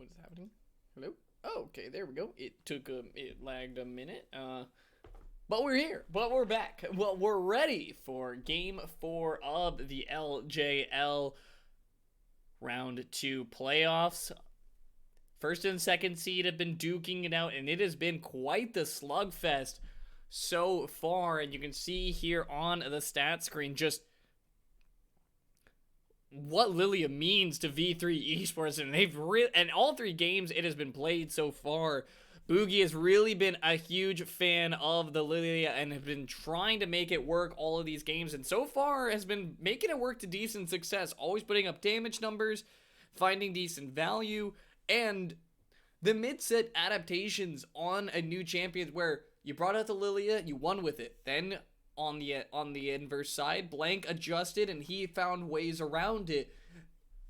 What is happening? Hello? Oh, okay, there we go. It lagged a minute. But we're here. But we're back. Well, we're ready for game 4 of the LJL round 2 playoffs. First and second seed have been duking it out, and it has been quite the slugfest so far. And you can see here on the stat screen just what Lilia means to V3 Esports, and and all 3 games it has been played so far. Boogie has really been a huge fan of the Lilia and has been trying to make it work all of these games, and so far has been making it work to decent success, always putting up damage numbers, finding decent value, and the mid-set adaptations on a new champion where you brought out the Lilia, you won with it. Then on the inverse side, Blank adjusted and he found ways around it.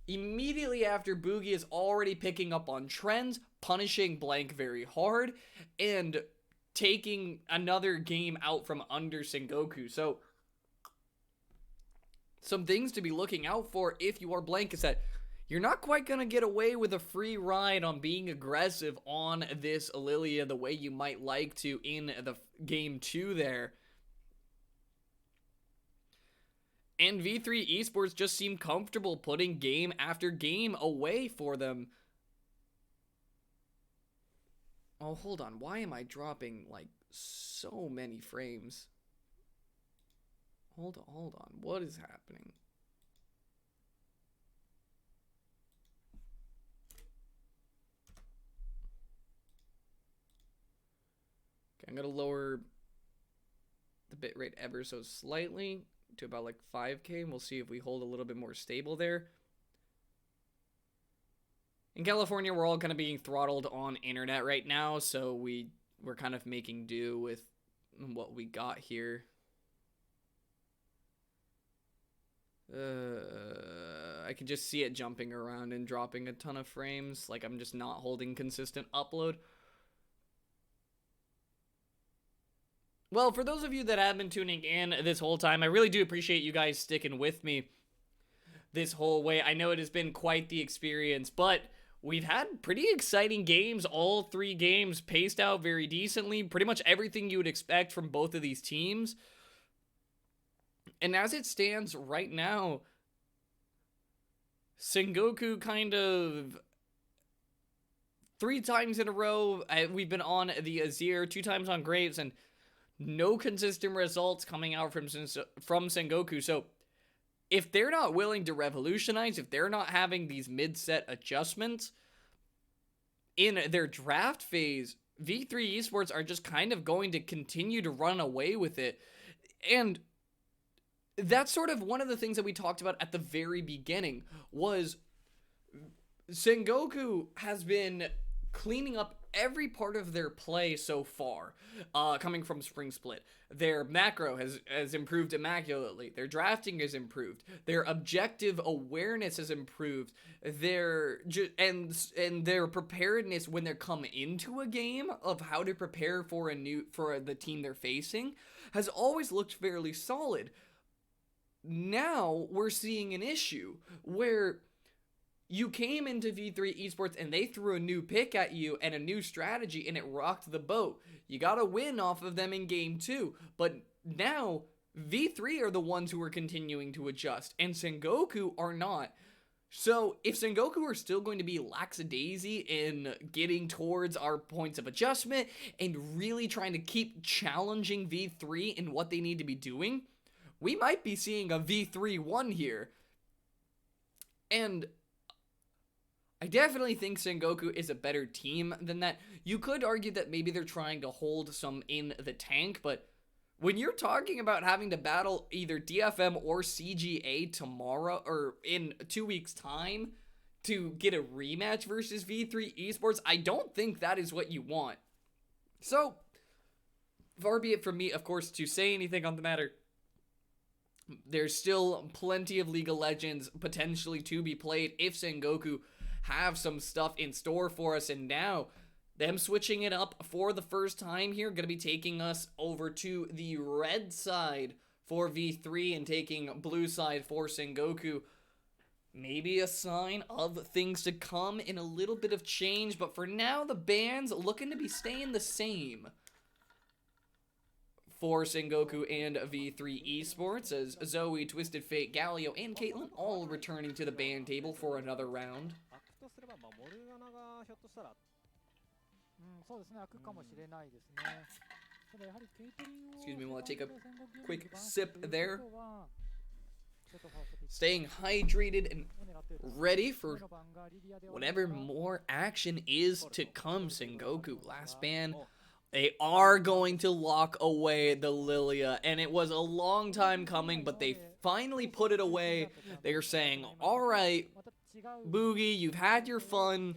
Immediately after, Boogie is already picking up on trends, punishing Blank very hard, and taking another game out from under Sengoku. So, some things to be looking out for if you are Blank is that you're not quite going to get away with a free ride on being aggressive on this Lilia the way you might like to in the game 2 there. And V3 Esports just seem comfortable putting game after game away for them. Oh, hold on. Why am I dropping, like, so many frames? Hold on. What is happening? Okay, I'm going to lower the bitrate ever so slightly to about like 5K, and we'll see if we hold a little bit more stable there. In California, we're all kind of being throttled on internet right now, so we're kind of making do with what we got here. I can just see it jumping around and dropping a ton of frames, like I'm just not holding consistent upload. Well, for those of you that have been tuning in this whole time, I really do appreciate you guys sticking with me this whole way. I know it has been quite the experience, but we've had pretty exciting games. All 3 games paced out very decently. Pretty much everything you would expect from both of these teams. And as it stands right now, Sengoku kind of 3 times in a row, we've been on the Azir, 2 times on Graves, and no consistent results coming out from Sengoku. So if they're not willing to revolutionize, if they're not having these mid-set adjustments in their draft phase, V3 Esports are just kind of going to continue to run away with it. And that's sort of one of the things that we talked about at the very beginning, was Sengoku has been cleaning up every part of their play so far, coming from Spring Split. Their macro has improved immaculately. Their drafting has improved. Their objective awareness has improved. And their preparedness when they come into a game of how to prepare for the team they're facing has always looked fairly solid. Now we're seeing an issue where you came into V3 Esports and they threw a new pick at you and a new strategy and it rocked the boat. You got a win off of them in game 2, but now V3 are the ones who are continuing to adjust and Sengoku are not. So if Sengoku are still going to be lackadaisy in getting towards our points of adjustment and really trying to keep challenging V3 in what they need to be doing, we might be seeing a V3-1 here. And I definitely think Sengoku is a better team than that. You could argue that maybe they're trying to hold some in the tank, but when you're talking about having to battle either DFM or CGA tomorrow, or in 2 weeks' time, to get a rematch versus V3 Esports, I don't think that is what you want. So, far be it from me, of course, to say anything on the matter. There's still plenty of League of Legends potentially to be played if Sengoku have some stuff in store for us, and now them switching it up for the first time here, going to be taking us over to the red side for V3 and taking blue side for Sengoku. Maybe a sign of things to come in a little bit of change, but for now, the bans looking to be staying the same for Sengoku and V3 Esports, as Zoe, Twisted Fate, Galio, and Caitlyn all returning to the ban table for another round. Excuse me while I take a quick sip there. Staying hydrated and ready for whatever more action is to come. Sengoku, last ban. They are going to lock away the Lilia, and it was a long time coming, but they finally put it away. They are saying, alright, Boogie, you've had your fun.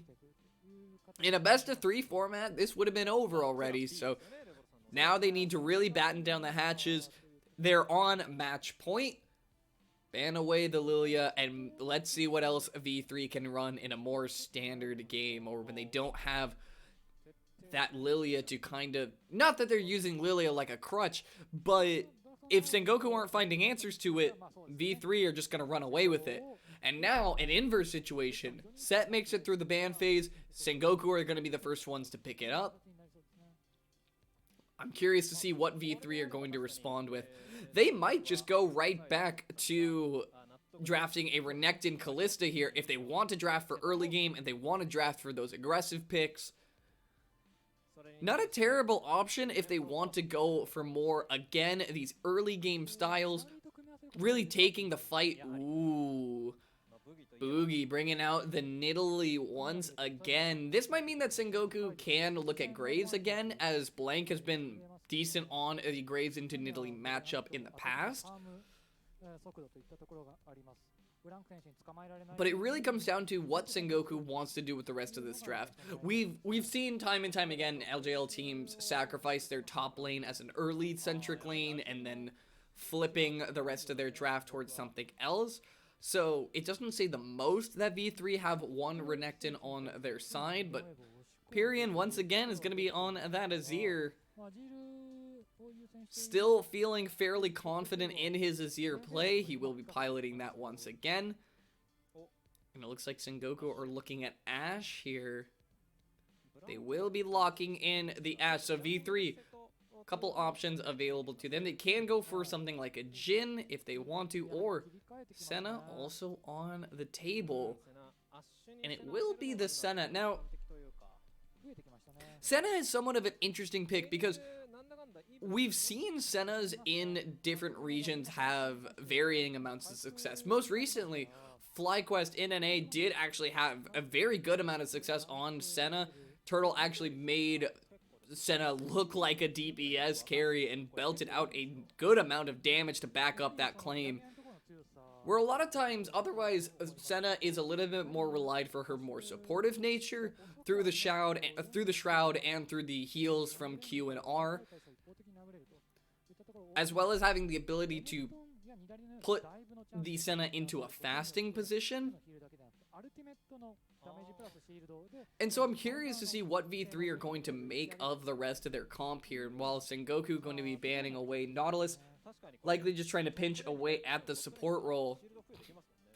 In a best-of-3 format, this would have been over already, so now they need to really batten down the hatches. They're on match point. Ban away the Lilia, and let's see what else V3 can run in a more standard game, or when they don't have that Lilia to kind of, not that they're using Lilia like a crutch, but if Sengoku aren't finding answers to it, V3 are just going to run away with it. And now, an inverse situation. Set makes it through the ban phase, Sengoku are going to be the first ones to pick it up. I'm curious to see what V3 are going to respond with. They might just go right back to drafting a Renekton Callista here if they want to draft for early game and they want to draft for those aggressive picks. Not a terrible option if they want to go for more, again, these early game styles. Really taking the fight. Ooh. Boogie bringing out the Nidalee once again. This might mean that Sengoku can look at Graves again, as Blank has been decent on the Graves into Nidalee matchup in the past. But it really comes down to what Sengoku wants to do with the rest of this draft. We've seen time and time again LJL teams sacrifice their top lane as an early centric lane and then flipping the rest of their draft towards something else. So it doesn't say the most that V3 have one Renekton on their side, but Pyrian once again is going to be on that Azir. Still feeling fairly confident in his Azir play. He will be piloting that once again. And it looks like Sengoku are looking at Ashe here. They will be locking in the Ashe. So V3, a couple options available to them. They can go for something like a Jhin if they want to, or Senna also on the table. And it will be the Senna. Now, Senna is somewhat of an interesting pick because we've seen Sennas in different regions have varying amounts of success. Most recently, FlyQuest in NA did actually have a very good amount of success on Senna. Turtle actually made Senna look like a DPS carry and belted out a good amount of damage to back up that claim. Where a lot of times, otherwise, Senna is a little bit more relied for her more supportive nature through the shroud and through the heals from Q and R, as well as having the ability to put the Senna into a fasting position. And so I'm curious to see what V3 are going to make of the rest of their comp here. And while Sengoku going to be banning away Nautilus, likely just trying to pinch away at the support role,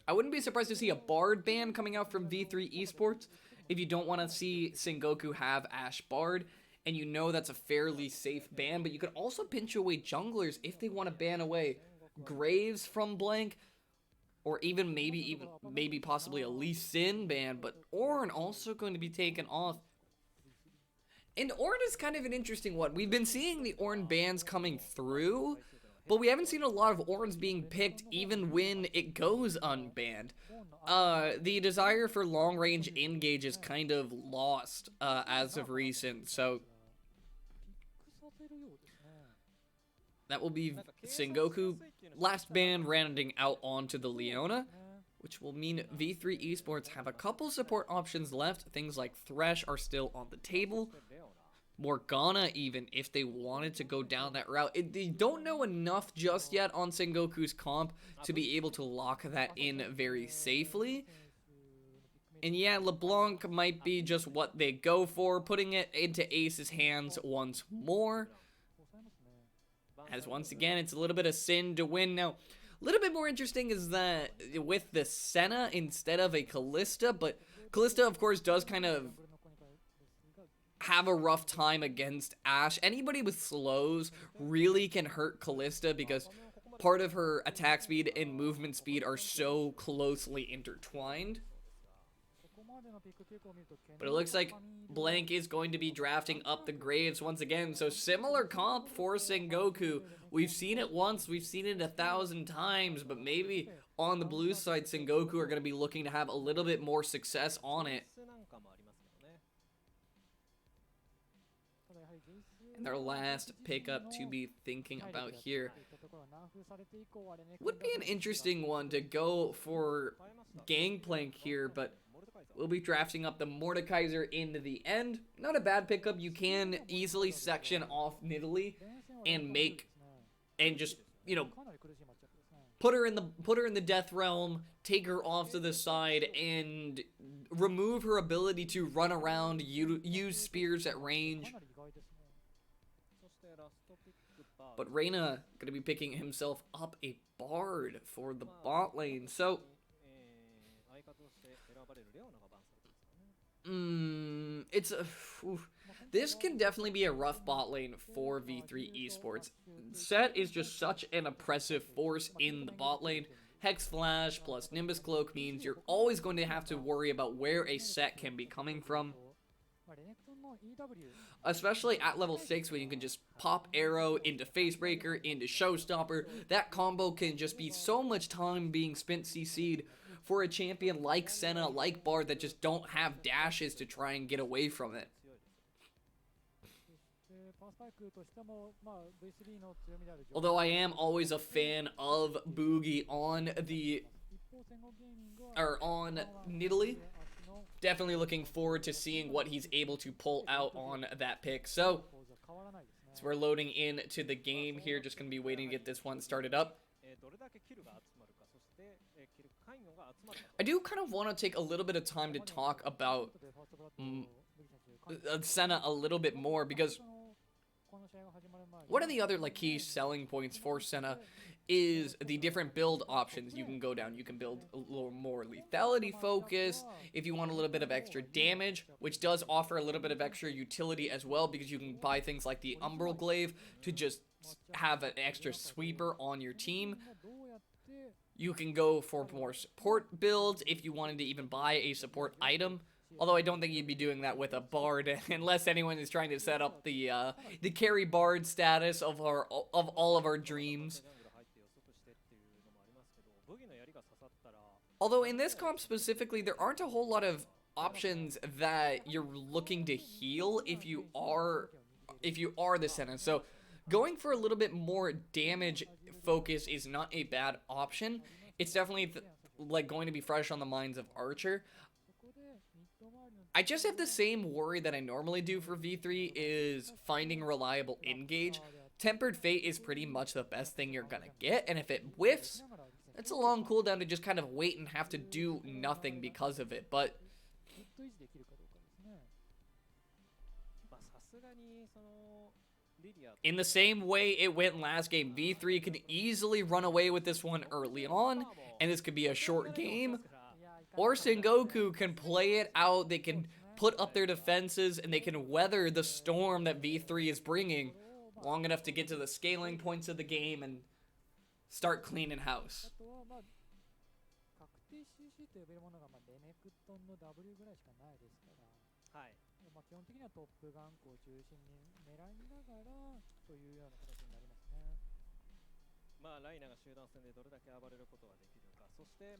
I wouldn't be surprised to see a Bard ban coming out from V3 Esports if you don't want to see Sengoku have Ashe Bard, and you know that's a fairly safe ban. But you could also pinch away junglers if they want to ban away Graves from Blank, or even maybe possibly a Lee Sin ban, but Ornn also going to be taken off. And Ornn is kind of an interesting one. We've been seeing the Ornn bans coming through, but we haven't seen a lot of Ornns being picked even when it goes unbanned. The desire for long-range engage is kind of lost as of recent, so that will be Sengoku. Last ban rounding out onto the Leona, which will mean V3 Esports have a couple support options left. Things like Thresh are still on the table. Morgana even, if they wanted to go down that route. They don't know enough just yet on Sengoku's comp to be able to lock that in very safely. And yeah, LeBlanc might be just what they go for, putting it into Ace's hands once more. As once again, it's a little bit of sin to win. Now, A little bit more interesting is that with the Senna instead of a Callista, but Callista, of course, does kind of have a rough time against Ashe. Anybody with slows really can hurt Callista because part of her attack speed and movement speed are so closely intertwined. But it looks like Blank is going to be drafting up the Graves once again. So similar comp for Sengoku. We've seen it once, we've seen it 1,000 times, but maybe on the blue side, Sengoku are going to be looking to have a little bit more success on it. And their last pickup to be thinking about here would be an interesting one to go for Gangplank here, but we'll be drafting up the Mordekaiser into the end. Not a bad pickup. You can easily section off Nidalee and just, you know, put her in the death realm, take her off to the side, and remove her ability to run around, use spears at range. But Reyna going to be picking himself up a Bard for the bot lane. So, this can definitely be a rough bot lane for V3 Esports. Set is just such an oppressive force in the bot lane. Hex Flash plus Nimbus Cloak means you're always going to have to worry about where a set can be coming from. Especially at level 6 when you can just pop arrow into Facebreaker, into Showstopper. That combo can just be so much time being spent CC'd for a champion like Senna, like Bard, that just don't have dashes to try and get away from it. Although I am always a fan of Boogie on Nidalee. Definitely looking forward to seeing what he's able to pull out on that pick. So we're loading into the game here. Just going to be waiting to get this one started up. I do kind of want to take a little bit of time to talk about Senna a little bit more, because one of the other key selling points for Senna is the different build options you can go down. You can build a little more lethality focus if you want a little bit of extra damage, which does offer a little bit of extra utility as well, because you can buy things like the Umbral Glaive to just have an extra sweeper on your team. You can go for more support builds if you wanted to even buy a support item. Although I don't think you'd be doing that with a Bard, unless anyone is trying to set up the carry Bard status of all of our dreams. Although in this comp specifically, there aren't a whole lot of options that you're looking to heal if you are the Senna. So going for a little bit more damage focus is not a bad option. It's definitely going to be fresh on the minds of Archer. I just have the same worry that I normally do for V3, is finding reliable engage. Tempered Fate is pretty much the best thing you're gonna get, and if it whiffs, it's a long cooldown to just kind of wait and have to do nothing because of it. But in the same way it went last game, V3 can easily run away with this one early on, and this could be a short game. Or Sengoku can play it out, they can put up their defenses, and they can weather the storm that V3 is bringing long enough to get to the scaling points of the game and start cleaning house.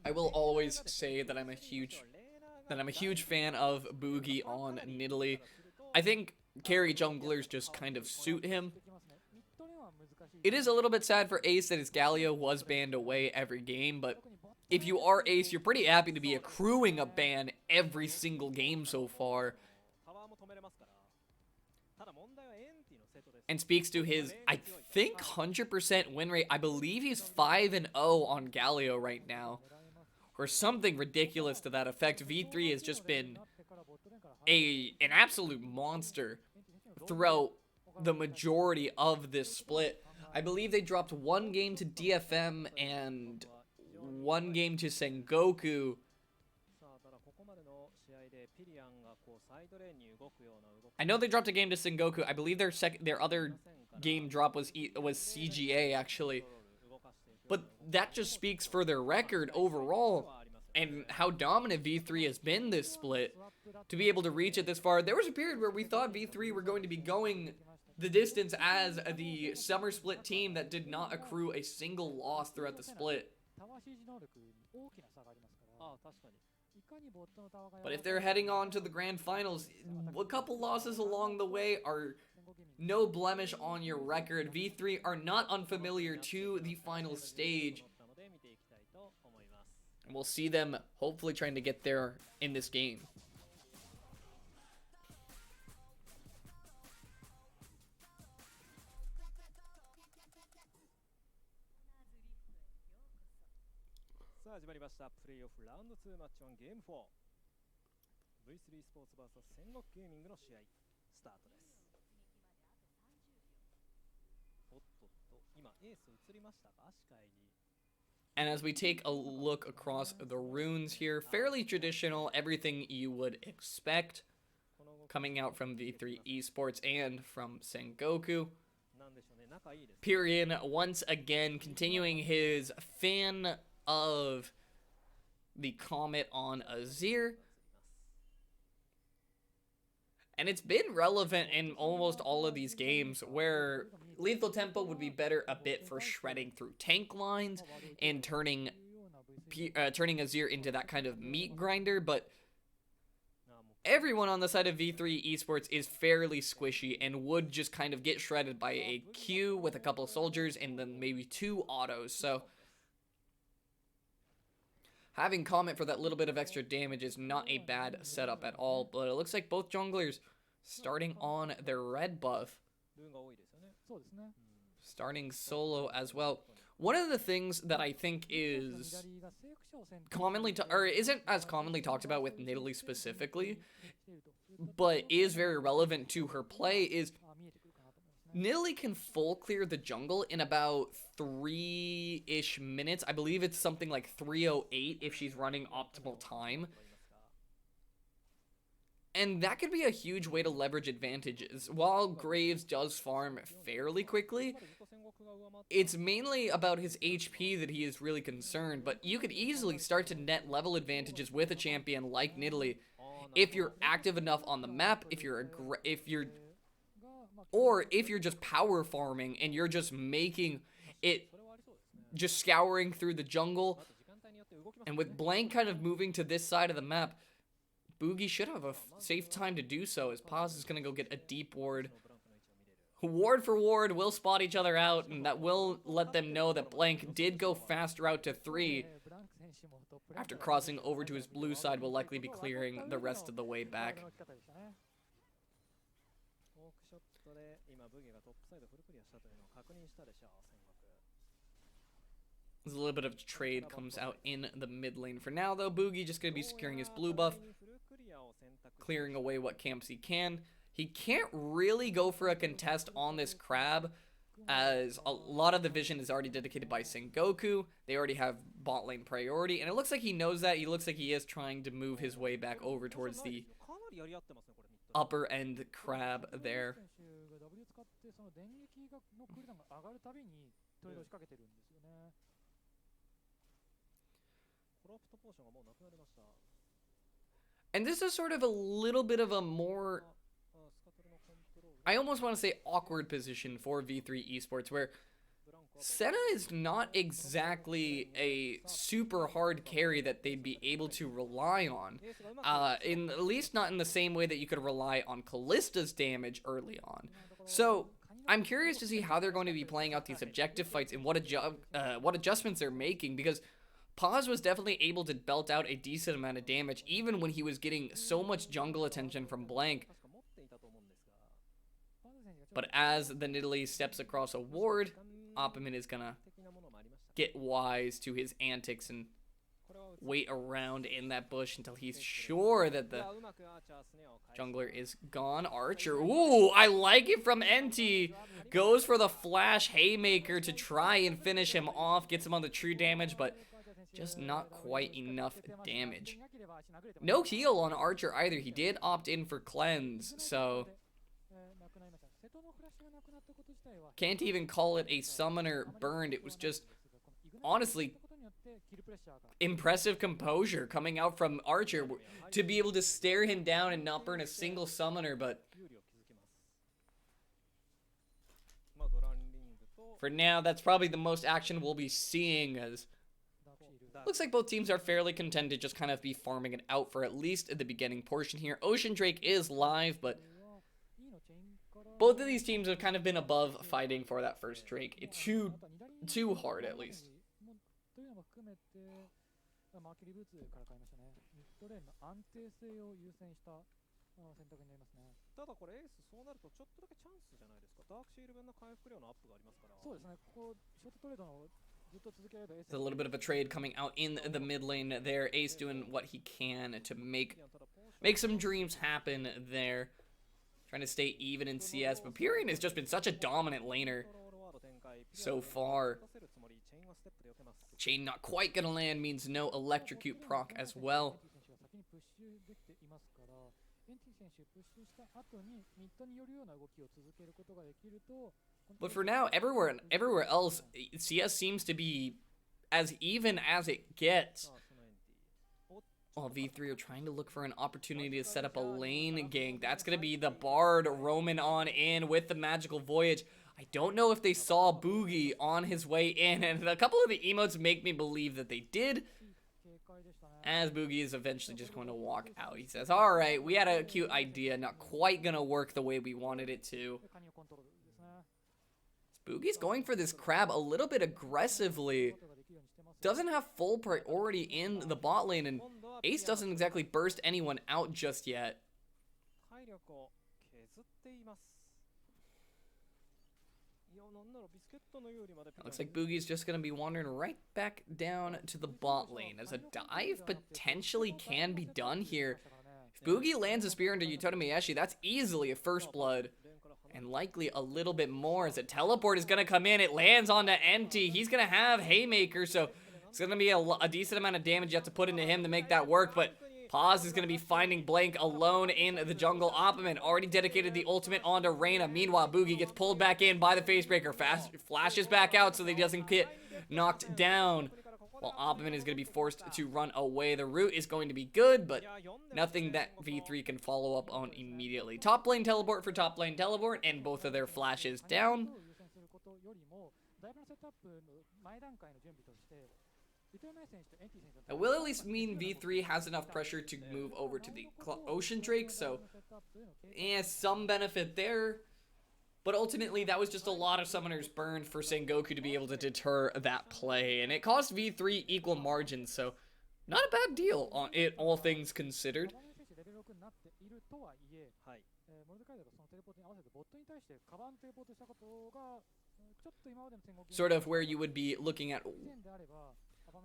I will always say that I'm a huge fan of Boogie on Nidalee. I think carry junglers just kind of suit him. It is a little bit sad for Ace that his Galio was banned away every game, but if you are Ace, you're pretty happy to be accruing a ban every single game so far. And speaks to his, I think, 100% win rate. I believe he's 5-0 on Galio right now, or something ridiculous to that effect. V3 has just been an absolute monster throughout the majority of this split. I believe they dropped one game to DFM and one game to Sengoku. I know they dropped a game to Sengoku. I believe their other game drop was CGA actually. But that just speaks for their record overall and how dominant V3 has been this split to be able to reach it this far. There was a period where we thought V3 were going to be going the distance as the summer split team that did not accrue a single loss throughout the split. But if they're heading on to the grand finals, a couple losses along the way are no blemish on your record. V3 are not unfamiliar to the final stage. And we'll see them hopefully trying to get there in this game. V3 スポーツ vs 戦国ゲーミングの試合スタートです。おっとっと、今エース映りましたか、視界に。And as we take a look across the runes here, fairly traditional, everything you would expect coming out from V3 Esports and from Sengoku. Pyrian once again continuing his fan of the Comet on Azir. And it's been relevant in almost all of these games where Lethal Tempo would be better a bit for shredding through tank lines and turning Azir into that kind of meat grinder, but everyone on the side of V3 Esports is fairly squishy and would just kind of get shredded by a Q with a couple of soldiers and then maybe 2 autos, so having Comet for that little bit of extra damage is not a bad setup at all, but it looks like both junglers starting on their red buff. Starting solo as well. One of the things that I think is commonly, or isn't as commonly talked about with Nidalee specifically, but is very relevant to her play is Nidalee can full clear the jungle in about 3-ish minutes. I believe it's something like 3:08 if she's running optimal time. And that could be a huge way to leverage advantages. While Graves does farm fairly quickly, it's mainly about his HP that he is really concerned, but you could easily start to net level advantages with a champion like Nidalee if you're active enough on the map, if you're just power farming and you're just making it, just scouring through the jungle. And with Blank kind of moving to this side of the map, Boogie should have a safe time to do so, as Paz is going to go get a deep ward. Ward for ward will spot each other out, and that will let them know that Blank did go faster out to 3. After crossing over to his blue side, will likely be clearing the rest of the way back. There's a little bit of trade comes out in the mid lane for now, though. Boogie just going to be securing his blue buff, clearing away what camps he can. He can't really go for a contest on this crab, as a lot of the vision is already dedicated by Sengoku. They already have bot lane priority, and it looks like he knows that. He looks like he is trying to move his way back over towards the upper end crab there. And this is sort of a little bit of a more, I almost want to say, awkward position for V3 Esports, where Senna is not exactly a super hard carry that they'd be able to rely on, at least not in the same way that you could rely on Kallista's damage early on. So I'm curious to see how they're going to be playing out these objective fights and what adjustments they're making, because Paz was definitely able to belt out a decent amount of damage even when he was getting so much jungle attention from Blank. But as the Nidalee steps across a ward, Opperman is gonna get wise to his antics and wait around in that bush until he's sure that the jungler is gone. Archer, ooh, I like it from NT. Goes for the flash haymaker to try and finish him off. Gets him on the true damage, but just not quite enough damage. No heal on Archer either. He did opt in for cleanse, so can't even call it a summoner burned. It was just, honestly, impressive composure coming out from Archer to be able to stare him down and not burn a single summoner, but for now, that's probably the most action we'll be seeing, as looks like both teams are fairly content to just kind of be farming it out for at least the beginning portion here. Ocean Drake is live, but both of these teams have kind of been above fighting for that first Drake. It's too hard, at least. ただこれエースそうなるとちょっとだけチャンスじゃないですか。ダークシール分の回復量のアップがありますから。そうですね。ここショートトレードのずっと続ければエース。 There's a little bit of a trade coming out in the mid lane there. Ace doing what he can to make some dreams happen there. Trying to stay even in CS, but Pyrian has just been such a dominant laner so far. Chain not quite gonna land means no electrocute proc as well. But for now, everywhere else, CS seems to be as even as it gets. Oh, V3 are trying to look for an opportunity to set up a lane gank. That's going to be the Bard roaming on in with the Magical Voyage. I don't know if they saw Boogie on his way in, and a couple of the emotes make me believe that they did, as Boogie is eventually just going to walk out. He says, alright, we had a cute idea, not quite going to work the way we wanted it to. Boogie's going for this crab a little bit aggressively. Doesn't have full priority in the bot lane, and Ace doesn't exactly burst anyone out just yet. Looks like Boogie's just going to be wandering right back down to the bot lane, as a dive potentially can be done here. If Boogie lands a spear into Yutoto Miyashi, that's easily a first blood, and likely a little bit more, as a teleport is going to come in. It lands on the empty. He's going to have Haymaker, so it's going to be a decent amount of damage you have to put into him to make that work, but Paz is going to be finding Blank alone in the jungle. Opperman already dedicated the ultimate onto Reyna. Meanwhile, Boogie gets pulled back in by the Facebreaker. Flashes back out so that he doesn't get knocked down, while Opperman is going to be forced to run away. The route is going to be good, but nothing that V3 can follow up on immediately. Top lane teleport for top lane teleport, and both of their flashes down. It will at least mean V3 has enough pressure to move over to the Ocean Drake, so some benefit there. But ultimately, that was just a lot of summoners burned for Sengoku to be able to deter that play, and it cost V3 equal margins, so not a bad deal on it, all things considered. Sort of where you would be looking at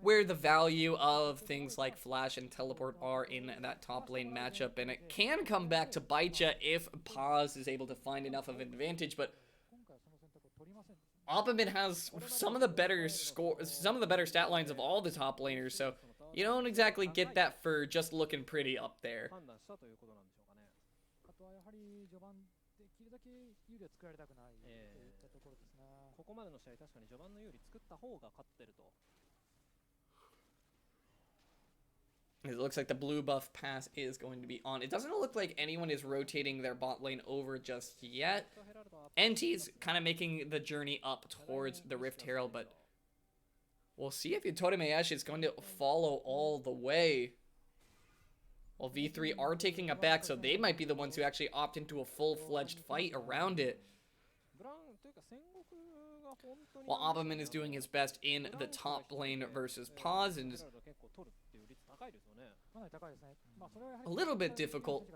where the value of things like Flash and Teleport are in that top lane matchup, and it can come back to bite ya if Paz is able to find enough of an advantage, but Opperman has some of the better stat lines of all the top laners, so you don't exactly get that for just looking pretty up there. It looks like the blue buff pass is going to be on. It doesn't look like anyone is rotating their bot lane over just yet. NT's kind of making the journey up towards the Rift Herald, but we'll see if Yutoto Miyashi is going to follow all the way. Well, V3 are taking it back, so they might be the ones who actually opt into a full-fledged fight around it. While Opperman is doing his best in the top lane versus Paz, and is a little bit difficult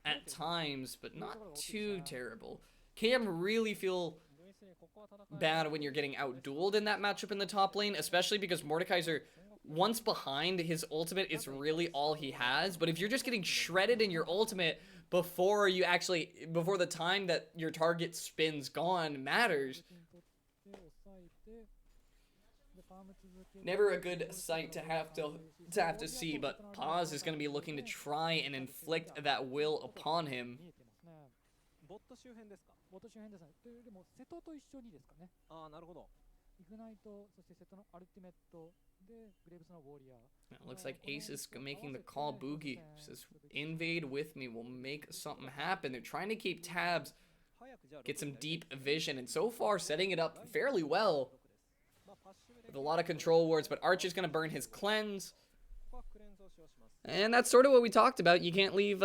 at times, but not too terrible. Can really feel bad when you're getting out-dueled in that matchup in the top lane, especially because Mordekaiser, once behind, his ultimate is really all he has, but if you're just getting shredded in your ultimate before the time that your target spin's gone matters. Never a good sight to have to see, but Paz is going to be looking to try and inflict that will upon him. It looks like Ace is making the call. Boogie says, invade with me, we'll make something happen. They're trying to keep tabs, get some deep vision, and so far setting it up fairly well with a lot of control wards, but Archer's going to burn his cleanse. And that's sort of what we talked about. You can't leave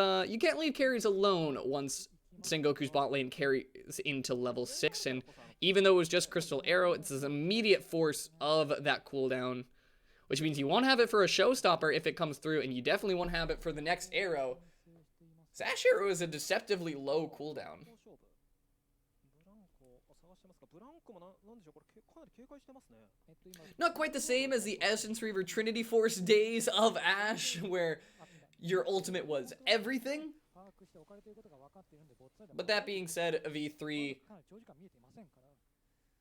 carries alone once Sengoku's bot lane carries into level 6, and even though it was just Crystal Arrow, it's this immediate force of that cooldown, which means you won't have it for a showstopper if it comes through, and you definitely won't have it for the next arrow. Sash Arrow is a deceptively low cooldown. Not quite the same as the Essence Reaver Trinity Force days of Ashe, where your ultimate was everything. But that being said, V3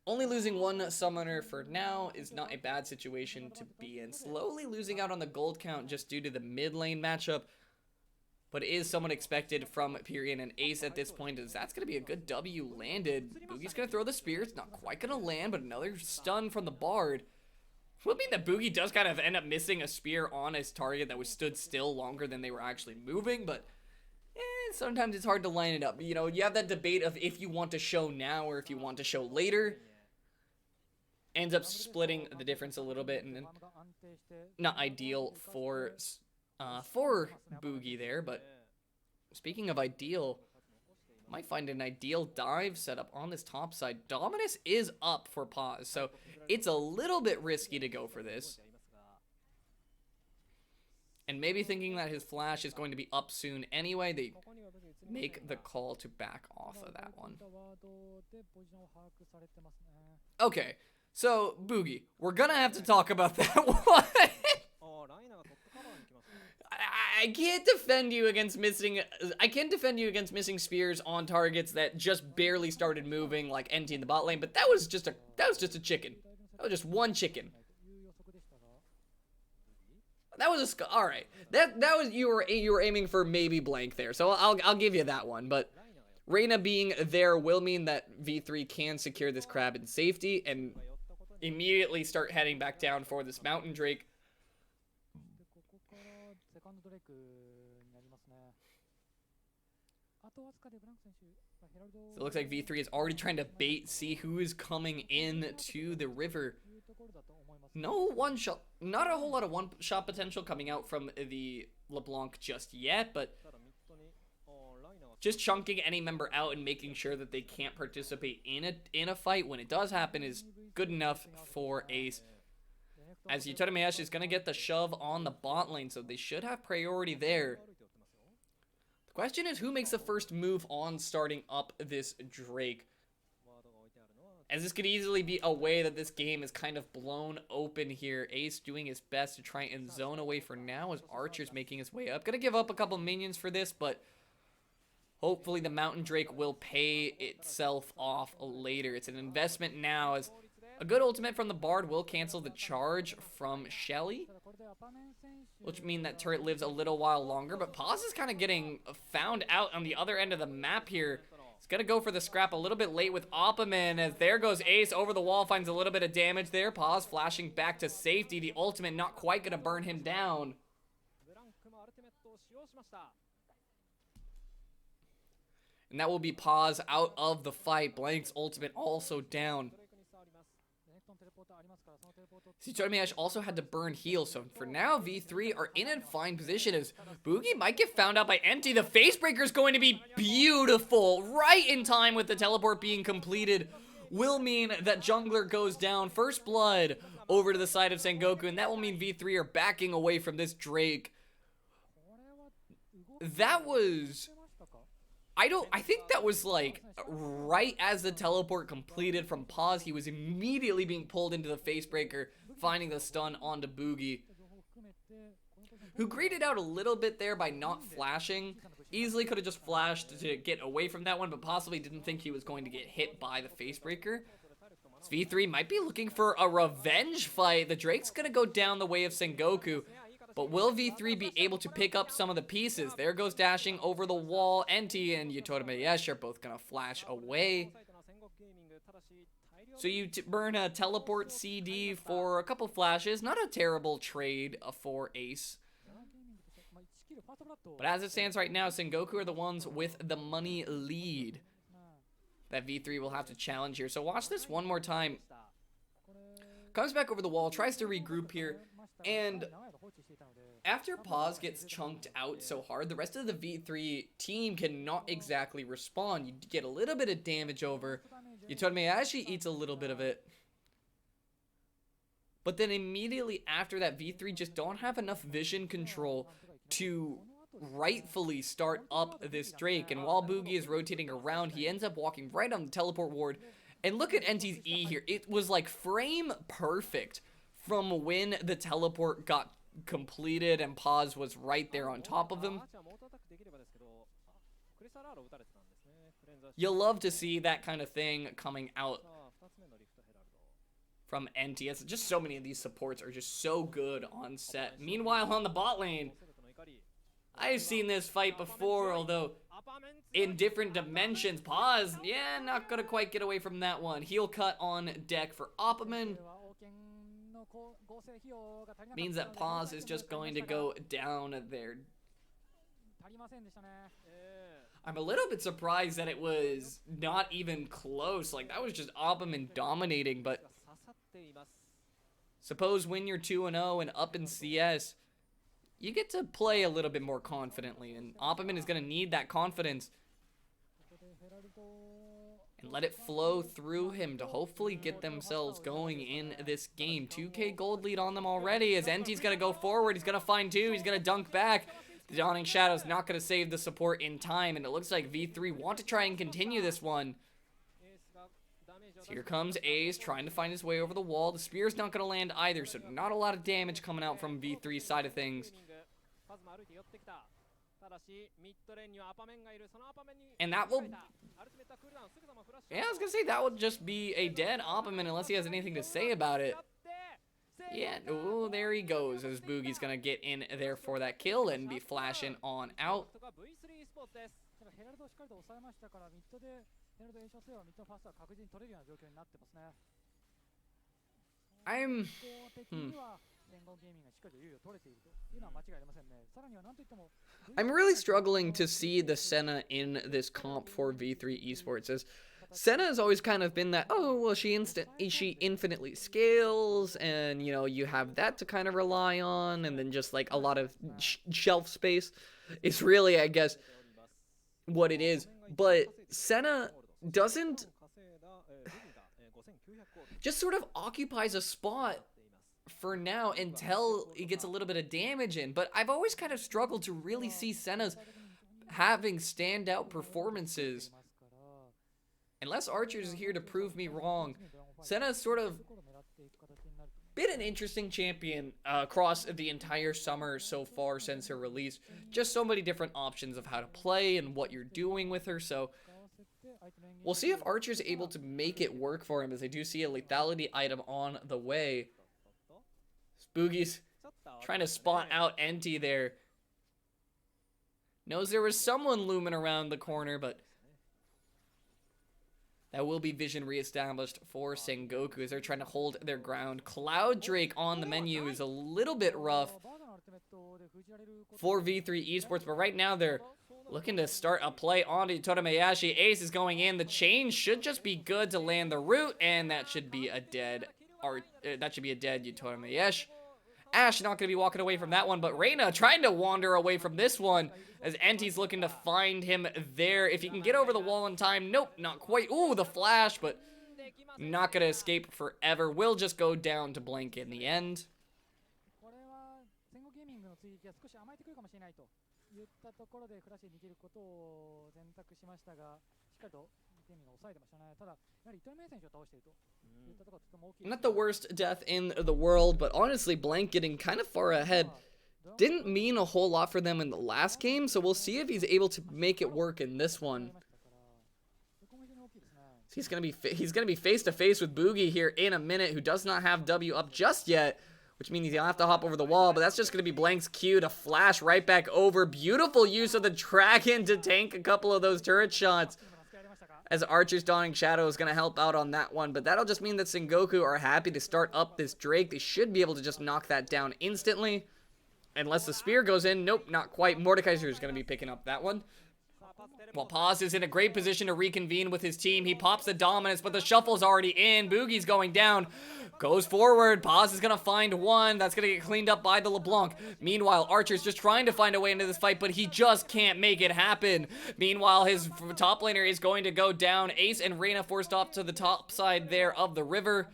only losing one summoner for now is not a bad situation to be in. Slowly losing out on the gold count just due to the mid lane matchup, but it is somewhat expected from Pyrian and Ace at this point, as that's going to be a good W landed. Boogie's going to throw the spear. It's not quite going to land, but another stun from the Bard. Would mean that Boogie does kind of end up missing a spear on his target that was stood still longer than they were actually moving, but sometimes it's hard to line it up. You know, you have that debate of if you want to show now or if you want to show later. Ends up splitting the difference a little bit, and not ideal for Boogie there. But speaking of ideal, might find an ideal dive setup on this top side. Dominus is up for Paz, so it's a little bit risky to go for this. And maybe thinking that his flash is going to be up soon anyway, they make the call to back off of that one. Okay, so Boogie, we're gonna have to talk about that one. I can't defend you against missing. I can defend you against missing spears on targets that just barely started moving, like NT in the bot lane. But that was just a chicken. That was just one chicken. That was all right. That was you were aiming for maybe blank there. So I'll give you that one. But Reyna being there will mean that V3 can secure this crab in safety and immediately start heading back down for this Mountain Drake. So it looks like V3 is already trying to see who is coming in to the river. No one shot, not a whole lot of one shot potential coming out from the LeBlanc just yet, but just chunking any member out and making sure that they can't participate in a fight when it does happen is good enough for Ace. As Utadameyashi is going to get the shove on the bot lane, so they should have priority there. The question is who makes the first move on starting up this Drake. As this could easily be a way that this game is kind of blown open here. Ace doing his best to try and zone away for now as Archer's making his way up. Gonna give up a couple minions for this, but hopefully the Mountain Drake will pay itself off later. It's an investment now, as a good ultimate from the Bard will cancel the charge from Shelly, which means that turret lives a little while longer. But Paz is kind of getting found out on the other end of the map here. He's going to go for the scrap a little bit late with Oppaman, as there goes Ace over the wall, finds a little bit of damage there. Paz flashing back to safety. The ultimate not quite going to burn him down. And that will be Paz out of the fight. Blank's ultimate also down. Utadameyashi also had to burn heal, so for now V3 are in a fine position as Boogie might get found out by Empty. The Facebreaker is going to be beautiful, right in time with the teleport being completed. Will mean that Jungler goes down. First blood over to the side of Sengoku, and that will mean V3 are backing away from this Drake. That was... I think that was like right as the teleport completed from Paz. He was immediately being pulled into the Facebreaker, finding the stun onto Boogie, who graded out a little bit there by not flashing. Easily could have just flashed to get away from that one, but possibly didn't think he was going to get hit by the face breaker. V3 might be looking for a revenge fight. The Drake's gonna go down the way of Sengoku, but will V3 be able to pick up some of the pieces? There goes dashing over the wall. NT and Yutora Meyesh are both gonna flash away. So you burn a teleport CD for a couple flashes. Not a terrible trade for Ace. But as it stands right now, Sengoku are the ones with the money lead that V3 will have to challenge here. So watch this one more time. Comes back over the wall, tries to regroup here, and after Pause gets chunked out so hard, the rest of the V3 team cannot exactly respond. You get a little bit of damage over. Yutora actually eats a little bit of it. But then immediately after that, V3 just don't have enough vision control to rightfully start up this Drake. And while Boogie is rotating around, he ends up walking right on the teleport ward. And look at NT's E here. It was like frame perfect from when the teleport got completed and Pause was right there on top of him. You'll love to see that kind of thing coming out from NTS. Just so many of these supports are just so good on set. Meanwhile, on the bot lane, I've seen this fight before, although in different dimensions. Pause, yeah, not gonna quite get away from that one. Heel cut on deck for Opperman. Means that Pause is just going to go down there. I'm a little bit surprised that it was not even close. Like, that was just Opperman dominating, but suppose when you're 2-0 and up in CS, you get to play a little bit more confidently, and Opperman is going to need that confidence and let it flow through him to hopefully get themselves going in this game. 2K gold lead on them already as NT's going to go forward. He's going to find two. He's going to dunk back. The Dawning Shadow's not going to save the support in time, and it looks like V3 want to try and continue this one. So here comes Ace trying to find his way over the wall. The spear's not going to land either, so not a lot of damage coming out from V3's side of things. And that will... yeah, I was going to say, that will just be a dead Opperman unless he has anything to say about it. Yeah, oh, there he goes as Boogie's going to get in there for that kill and be flashing on out. I'm really struggling to see the Senna in this comp for V3 Esports, as Senna has always kind of been that, oh, well, she infinitely scales, and, you know, you have that to kind of rely on, and then just, like, a lot of shelf space is really, I guess, what it is. But Senna doesn't... just sort of occupies a spot for now until he gets a little bit of damage in. But I've always kind of struggled to really see Senna's having standout performances. Unless Archers is here to prove me wrong, Senna's sort of been an interesting champion across the entire summer so far since her release. Just so many different options of how to play and what you're doing with her, so we'll see if Archer's able to make it work for him, as I do see a lethality item on the way. Boogie's trying to spot out NT there. Knows there was someone looming around the corner, but that will be vision reestablished for Sengoku as they're trying to hold their ground. Cloud Drake on the menu is a little bit rough for V3 Esports, but right now they're looking to start a play onto Torameyashi. Ace is going in. The chain should just be good to land the root, and that should be a dead Yutora Meyesh. Ash not going to be walking away from that one, but Reyna trying to wander away from this one as NT's looking to find him there. If he can get over the wall in time, nope, not quite. Ooh, the flash, but not going to escape forever. Will just go down to blank in the end. Not the worst death in the world, but honestly, Blank getting kind of far ahead didn't mean a whole lot for them in the last game, so we'll see if he's able to make it work in this one. He's gonna be face to face with Boogie here in a minute, who does not have W up just yet, which means he'll have to hop over the wall, but that's just gonna be Blank's cue to flash right back over. Beautiful use of the dragon to tank a couple of those turret shots, as Archer's Dawning Shadow is gonna help out on that one, but that'll just mean that Sengoku are happy to start up this Drake. They should be able to just knock that down instantly, unless the spear goes in. Nope, not quite. Mordekaiser is gonna be picking up that one. Well, Paz is in a great position to reconvene with his team. He pops the dominance, but the shuffle's already in. Boogie's going down. Goes forward. Paz is going to find one. That's going to get cleaned up by the LeBlanc. Meanwhile, Archer's just trying to find a way into this fight, but he just can't make it happen. Meanwhile, his top laner is going to go down. Ace and Reina forced off to the top side there of the river.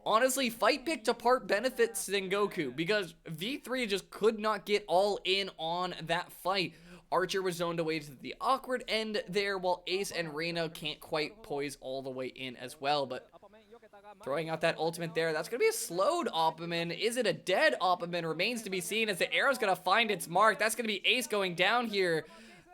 Honestly, fight pick to part benefits Sengoku, because V3 just could not get all in on that fight. Archer was zoned away to the awkward end there, while Ace and Reina can't quite poise all the way in as well, but throwing out that ultimate there, that's going to be a slowed Opperman. Is it a dead Opperman? Remains to be seen, as the arrow's going to find its mark. That's going to be Ace going down here,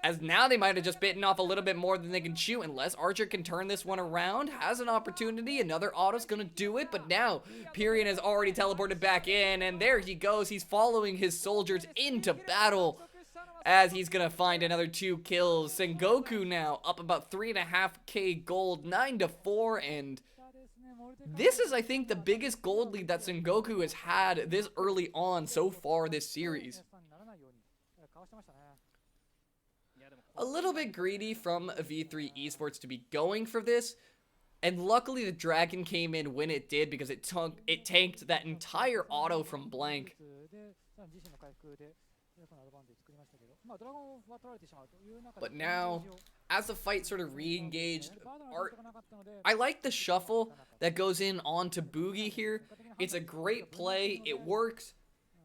as now they might have just bitten off a little bit more than they can chew, unless Archer can turn this one around. Has an opportunity. Another auto's going to do it, but now Pyrian has already teleported back in, and there he goes. He's following his soldiers into battle, as he's gonna find another 2 kills. Sengoku now up about 3.5k gold, 9-4, and this is, I think, the biggest gold lead that Sengoku has had this early on so far this series. A little bit greedy from V3 Esports to be going for this, and luckily the dragon came in when it did, because it tanked that entire auto from Blank. But now, as the fight sort of re-engaged, I like the shuffle that goes in onto Boogie here. It's a great play, it works,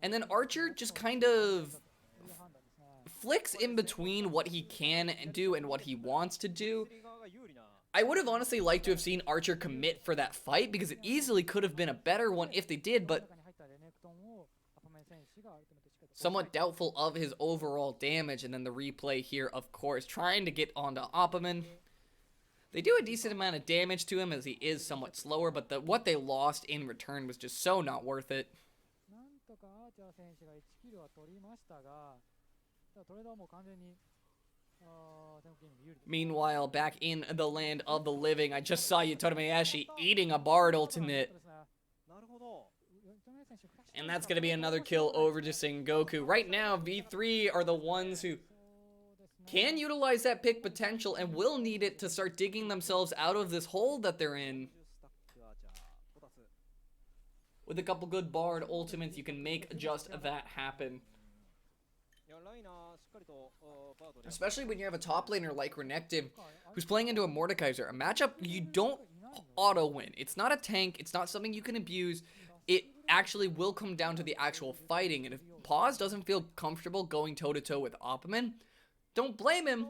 and then Archer just kind of flicks in between what he can do and what he wants to do. I would have honestly liked to have seen Archer commit for that fight, because it easily could have been a better one if they did, but somewhat doubtful of his overall damage. And then the replay here, of course, trying to get onto Opperman. They do a decent amount of damage to him, as he is somewhat slower, but what they lost in return was just so not worth it. Meanwhile, back in the land of the living, I just saw Yutomayashi eating a Bard ultimate. And that's going to be another kill over to Sengoku. Right now, V3 are the ones who can utilize that pick potential and will need it to start digging themselves out of this hole that they're in. With a couple good Bard ultimates, you can make just that happen. Especially when you have a top laner like Renekton, who's playing into a Mordekaiser. A matchup you don't auto-win. It's not a tank. It's not something you can abuse. It actually will come down to the actual fighting, and if Paz doesn't feel comfortable going toe-to-toe with Opperman, don't blame him,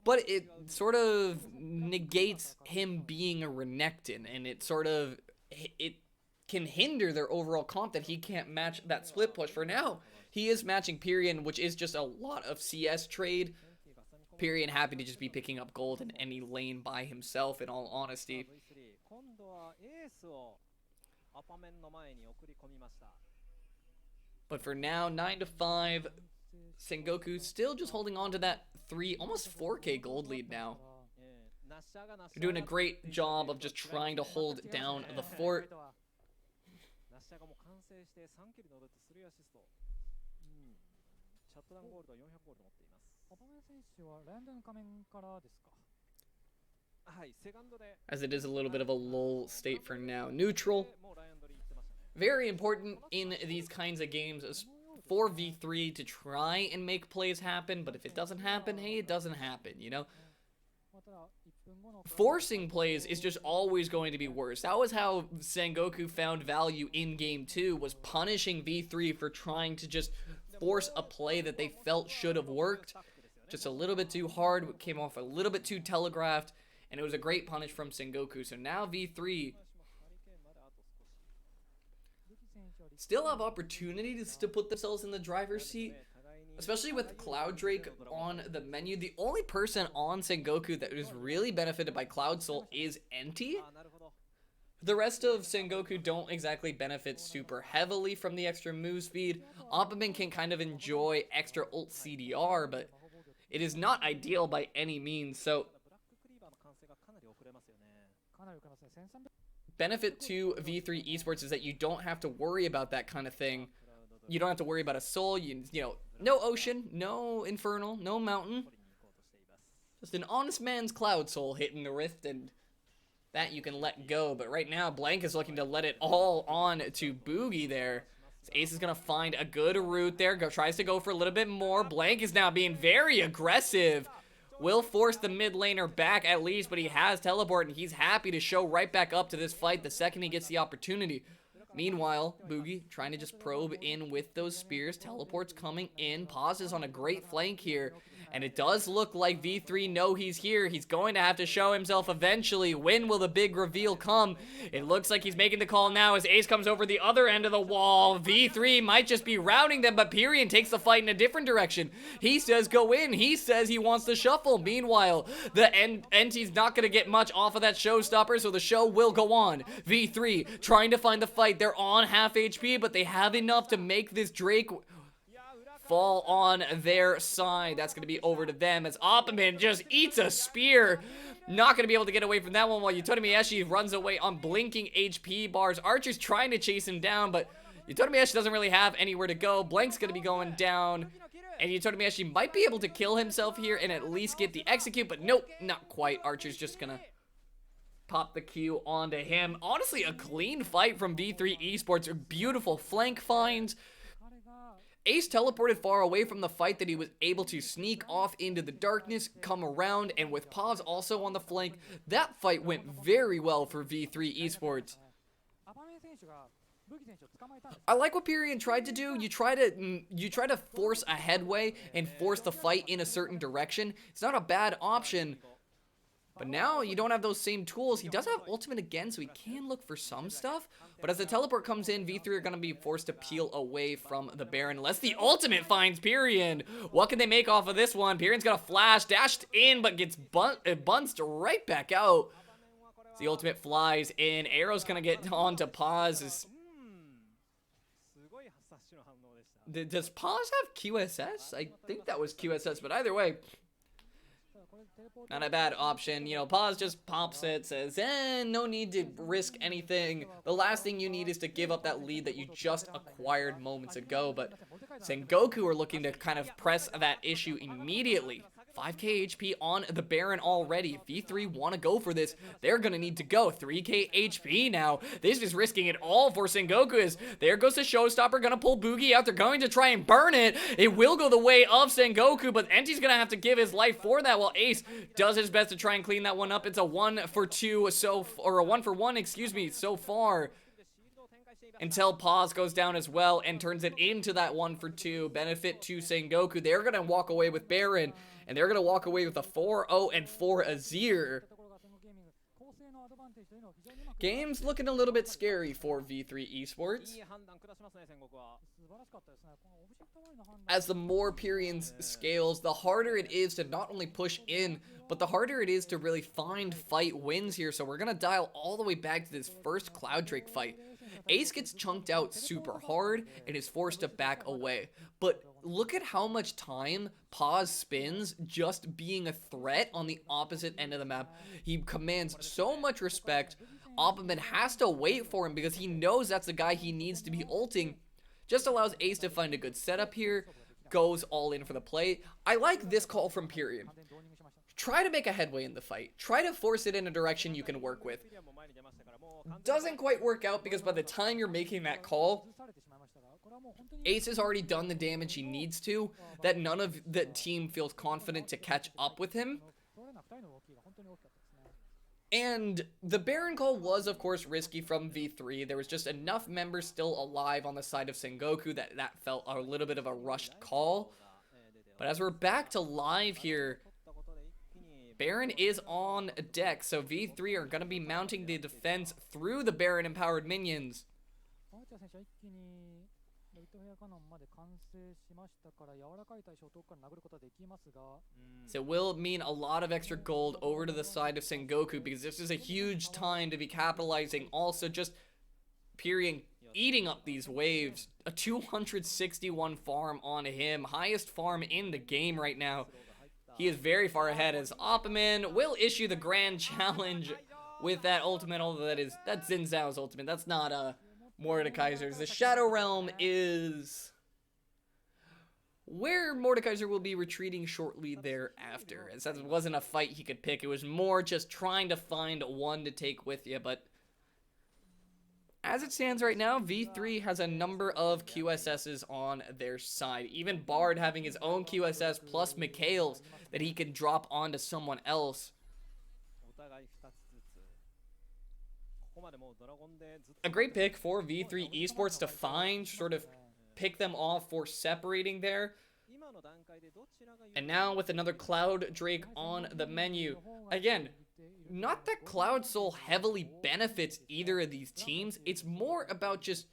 but it sort of negates him being a Renekton, and it can hinder their overall comp that he can't match that split push. For now, he is matching Pyrian, which is just a lot of CS trade. Pyrian happy to just be picking up gold in any lane by himself, in all honesty. But for now, 9-5, Sengoku still just holding on to that almost 4k gold lead now. They're doing a great job of just trying to hold down the fort. As it is a little bit of a lull state for now. Neutral. Very important in these kinds of games is for V3 to try and make plays happen, but if it doesn't happen, hey, it doesn't happen, you know? Forcing plays is just always going to be worse. That was how Sengoku found value in Game 2, was punishing V3 for trying to just force a play that they felt should have worked. Just a little bit too hard, came off a little bit too telegraphed, and it was a great punish from Sengoku. So now V3 still have opportunities to put themselves in the driver's seat, especially with Cloud Drake on the menu. The only person on Sengoku that is really benefited by Cloud Soul is Enti. The rest of Sengoku don't exactly benefit super heavily from the extra move speed. Oppaman can kind of enjoy extra ult CDR, but it is not ideal by any means. So benefit to V3 Esports is that you don't have to worry about that kind of thing. You don't have to worry about a soul, you know, no ocean, no infernal, no mountain. Just an honest man's Cloud Soul hitting the rift, and that you can let go. But right now, Blank is looking to let it all on to Boogie there. So Ace is going to find a good route there. Tries to go for a little bit more. Blank is now being very aggressive. Will force the mid laner back at least, but he has teleport, and he's happy to show right back up to this fight the second he gets the opportunity. Meanwhile, Boogie trying to just probe in with those spears. Teleports coming in. Pauses on a great flank here. And it does look like V3 know he's here. He's going to have to show himself eventually. When will the big reveal come? It looks like he's making the call now as Ace comes over the other end of the wall. V3 might just be routing them, but Pyrion takes the fight in a different direction. He says go in. He says he wants to shuffle. Meanwhile, the Enti's not going to get much off of that showstopper, so the show will go on. V3 trying to find the fight. They're on half HP, but they have enough to make this Drake fall on their side. That's going to be over to them as Oppaman just eats a spear. Not going to be able to get away from that one while Yutomi Mieshi runs away on blinking HP bars. Archer's trying to chase him down, but Yutomi Mieshi doesn't really have anywhere to go. Blank's going to be going down, and Yutomi Mieshi might be able to kill himself here and at least get the execute, but nope, not quite. Archer's just going to pop the Q onto him. Honestly, a clean fight from V3 Esports. Beautiful flank finds. Ace teleported far away from the fight that he was able to sneak off into the darkness, come around, and with Paz also on the flank, that fight went very well for V3 Esports. I like what Pyrion tried to do. You try to force a headway and force the fight in a certain direction. It's not a bad option. But now you don't have those same tools. He does have ultimate again, so he can look for some stuff. But as the teleport comes in, V3 are going to be forced to peel away from the Baron. Unless the ultimate finds Pyrion. What can they make off of this one? Pyrion's got a flash, dashed in, but gets bunched right back out. The ultimate flies in. Arrow's going to get on to Paz. Does Paz have QSS? I think that was QSS, but either way, not a bad option. You know, Paz just pops it, says, no need to risk anything. The last thing you need is to give up that lead that you just acquired moments ago. But Sengoku are looking to kind of press that issue immediately. 5k HP on the Baron already. If V3 want to go for this, they're going to need to go. 3k HP now. This is risking it all for Sengoku. There goes the showstopper, going to pull Boogie out. They're going to try and burn it. It will go the way of Sengoku, but Enti's going to have to give his life for that while Ace does his best to try and clean that one up. It's a 1-for-2 or a 1-for-1, excuse me, so far. Until Paz goes down as well and turns it into that 1-for-2. Benefit to Sengoku. They're going to walk away with Baron, and they're going to walk away with a 4-0 and 4 Azir. Game's looking a little bit scary for V3 Esports. As the more Pyrion scales, the harder it is to not only push in, but the harder it is to really find fight wins here. So we're going to dial all the way back to this first Cloud Drake fight. Ace gets chunked out super hard and is forced to back away. But look at how much time Paz spends just being a threat on the opposite end of the map. He commands so much respect. Oppaman has to wait for him because he knows that's the guy he needs to be ulting. Just allows Ace to find a good setup here. Goes all in for the play. I like this call from Pyrion. Try to make a headway in the fight. Try to force it in a direction you can work with. Doesn't quite work out because by the time you're making that call, Ace has already done the damage he needs to, that none of the team feels confident to catch up with him. And the Baron call was, of course, risky from V3. There was just enough members still alive on the side of Sengoku that felt a little bit of a rushed call. But as we're back to live here, Baron is on deck, so V3 are going to be mounting the defense through the Baron-empowered minions. 内田選手は一気にライトフェアカノンまで完成しましたから柔らかい対象を遠くから殴ることはできますが So it will mean a lot of extra gold over to the side of Sengoku because this is a huge time to be capitalizing. Also, just eating up these waves. A 261 farm on him. Highest farm in the game right now. He is very far ahead as Opperman will issue the grand challenge with that ultimate, although that's Xin Zhao's ultimate. That's not Mordekaiser's. The Shadow Realm is where Mordekaiser will be retreating shortly thereafter, as that wasn't a fight he could pick. It was more just trying to find one to take with you, but as it stands right now, V3 has a number of QSSs on their side. Even Bard having his own QSS plus Mikhail's that he can drop onto someone else. A great pick for V3 Esports to find, sort of pick them off for separating there. And now with another Cloud Drake on the menu. Again, not that Cloud Soul heavily benefits either of these teams. It's more about just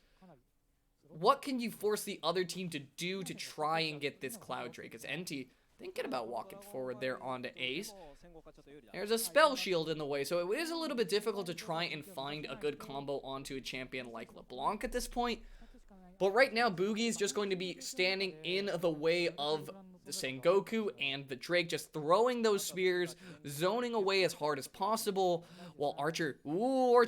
what can you force the other team to do to try and get this Cloud Drake. As NT thinking about walking forward there onto Ace. There's a spell shield in the way, so it is a little bit difficult to try and find a good combo onto a champion like LeBlanc at this point. But right now, Boogie is just going to be standing in the way of the Sengoku and the Drake, just throwing those spears, zoning away as hard as possible, while Archer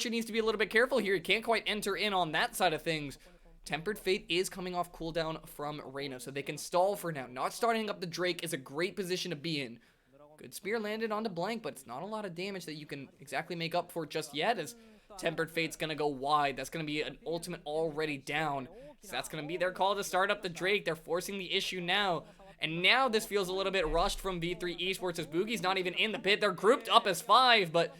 needs to be a little bit careful here. He can't quite enter in on that side of things. Tempered Fate is coming off cooldown from Reyna, so they can stall for now. Not starting up the Drake is a great position to be in. Good spear landed onto Blank, but it's not a lot of damage that you can exactly make up for just yet, as Tempered Fate's going to go wide. That's going to be an ultimate already down. So that's going to be their call to start up the Drake. They're forcing the issue now. And now this feels a little bit rushed from V3 Esports as Boogie's not even in the pit. They're grouped up as 5, but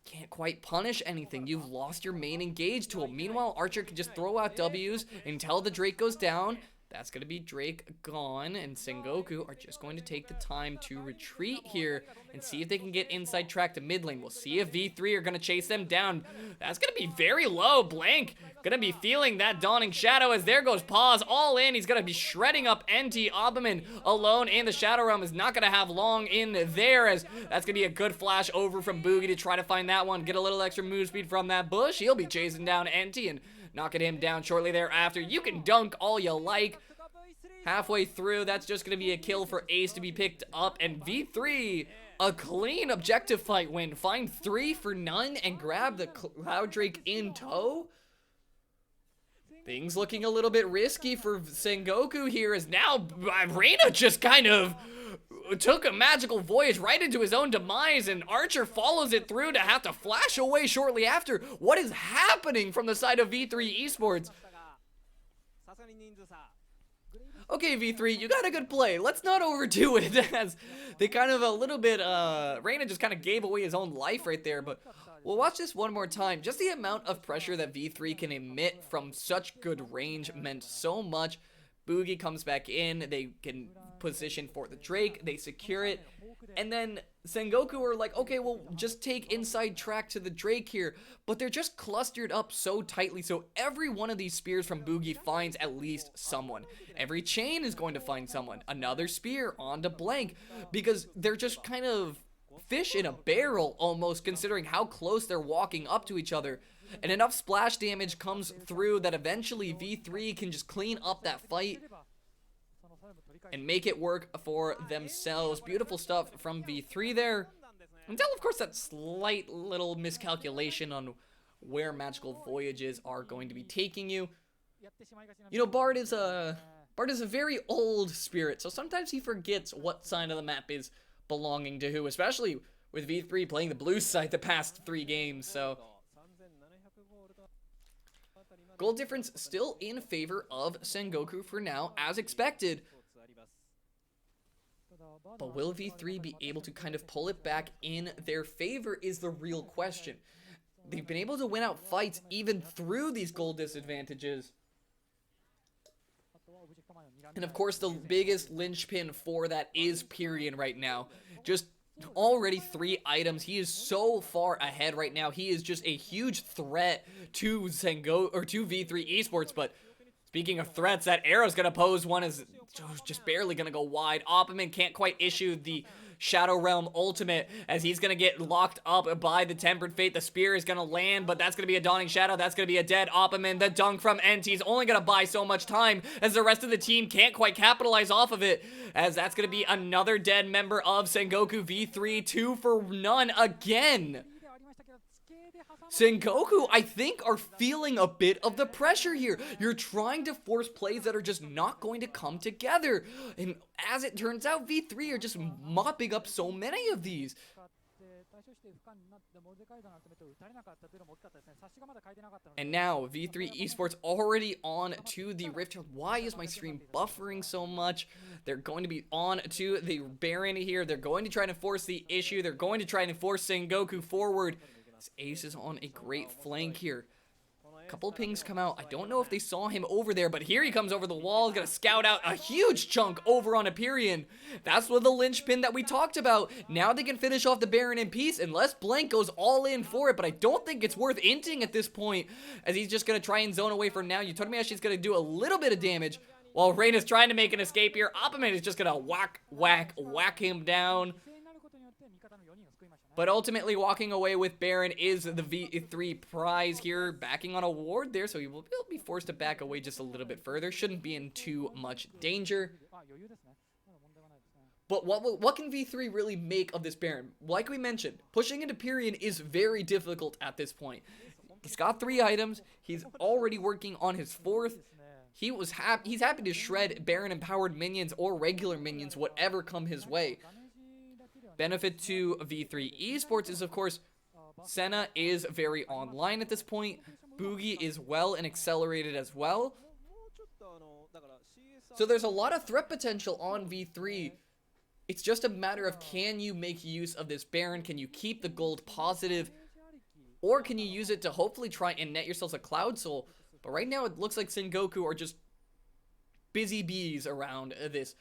can't quite punish anything. You've lost your main engage tool. Meanwhile, Archer can just throw out W's until the Drake goes down. That's going to be Drake gone, and Sengoku are just going to take the time to retreat here and see if they can get inside track to mid lane. We'll see if V3 are going to chase them down. That's going to be very low. Blank going to be feeling that dawning shadow as there goes Pause all in. He's going to be shredding up NT. Obberman alone in the Shadow Realm is not going to have long in there, as that's going to be a good flash over from Boogie to try to find that one. Get a little extra move speed from that bush. He'll be chasing down NT and knocking him down shortly thereafter. You can dunk all you like. Halfway through, that's just going to be a kill for Ace to be picked up. And V3, a clean objective fight win. Find 3 for none and grab the Cloud Drake in tow. Things looking a little bit risky for Sengoku here, as now Reyna just kind of took a magical voyage right into his own demise, and Archer follows it through to have to flash away shortly after. What is happening from the side of V3 Esports? Okay, V3, you got a good play. Let's not overdo it, as they kind of a little bit, Reyna just kind of gave away his own life right there, but we'll watch this one more time. Just the amount of pressure that V3 can emit from such good range meant so much. Boogie comes back in, they can position for the Drake, they secure it, and then Sengoku are like, okay, well, just take inside track to the Drake here, but they're just clustered up so tightly, so every one of these spears from Boogie finds at least someone. Every chain is going to find someone. Another spear onto Blank, because they're just kind of fish in a barrel almost, considering how close they're walking up to each other. And enough splash damage comes through that eventually V3 can just clean up that fight and make it work for themselves. Beautiful stuff from V3 there. Until, of course, that slight little miscalculation on where Magical Voyages are going to be taking you. You know, Bard is a very old spirit, so sometimes he forgets what side of the map is belonging to who, especially with V3 playing the blue side the past 3 games, so goal difference still in favor of Sengoku for now, as expected. But will V3 be able to kind of pull it back in their favor is the real question. They've been able to win out fights even through these goal disadvantages. And of course, the biggest linchpin for that is Pyrion right now. Just already 3 items. He is so far ahead right now. He is just a huge threat to Sengo or to V3 Esports. But speaking of threats, that arrow's gonna pose one is just barely gonna go wide. Opperman can't quite issue the Shadow Realm ultimate as he's gonna get locked up by the Tempered Fate. The spear is gonna land, but that's gonna be a Dawning Shadow. That's gonna be a dead Opperman. The dunk from NT is only gonna buy so much time as the rest of the team can't quite capitalize off of it, as that's gonna be another dead member of Sengoku V3. 2 for none again. Sengoku, I think, are feeling a bit of the pressure here. You're trying to force plays that are just not going to come together. And as it turns out, V3 are just mopping up so many of these. And now, V3 Esports already on to the Rift. Why is my stream buffering so much? They're going to be on to the Baron here. They're going to try to force the issue. They're going to try to force Sengoku forward. This Ace is on a great flank here. A couple pings come out. I don't know if they saw him over there, but here he comes over the wall. He's gonna scout out a huge chunk over on Hyperion. That's with the linchpin that we talked about. Now they can finish off the Baron in peace unless Blank goes all in for it, but I don't think it's worth inting at this point, as he's just gonna try and zone away for now. Utomiashi's gonna do a little bit of damage while Rain is trying to make an escape here. Opperman is just gonna whack him down. But ultimately, walking away with Baron is the V3 prize here, backing on a ward there, so he will be forced to back away just a little bit further. Shouldn't be in too much danger. But what can V3 really make of this Baron? Like we mentioned, pushing into Hyperion is very difficult at this point. He's got 3 items. He's already working on his 4th. He's happy to shred Baron empowered minions or regular minions, whatever come his way. Benefit to V3 Esports is, of course, Senna is very online at this point. Boogie is well and accelerated as well. So there's a lot of threat potential on V3. It's just a matter of, can you make use of this Baron? Can you keep the gold positive? Or can you use it to hopefully try and net yourselves a Cloud Soul? But right now it looks like Sengoku are just busy bees around this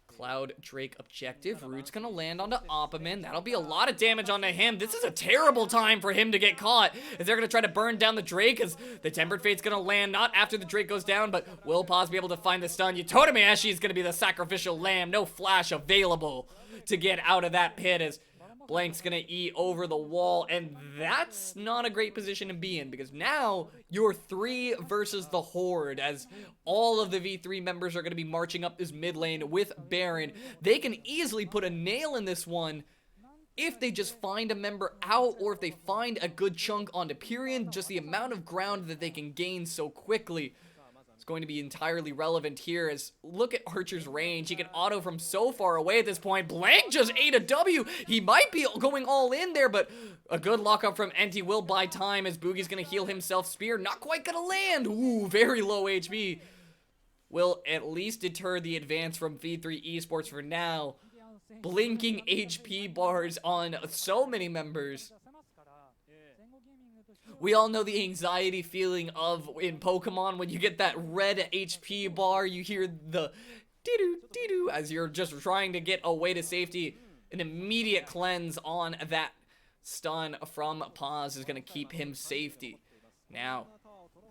Cloud Drake objective. Root's gonna land onto Opperman. That'll be a lot of damage onto him. This is a terrible time for him to get caught, as they're gonna try to burn down the Drake, as the Tempered Fate's gonna land not after the Drake goes down, but will Paz be able to find the stun? Utomiyashi is gonna be the sacrificial lamb. No flash available to get out of that pit, as Blank's gonna E over the wall, and that's not a great position to be in, because now you're 3 versus the Horde, as all of the V3 members are gonna be marching up this mid lane with Baron. They can easily put a nail in this one if they just find a member out, or if they find a good chunk onto Hyperion. Just the amount of ground that they can gain so quickly is going to be entirely relevant here, as look at Archer's range. He can auto from so far away at this point. Blank just ate a W. He might be going all in there, but a good lockup from NT will buy time, as Boogie's gonna heal himself. Spear not quite gonna land. Ooh, very low HP. Will at least deter the advance from V3 Esports for now. Blinking HP bars on so many members. We all know the anxiety feeling of in Pokemon when you get that red HP bar. You hear the dee-doo as you're just trying to get away to safety. An immediate cleanse on that stun from Paz is going to keep him safety. Now,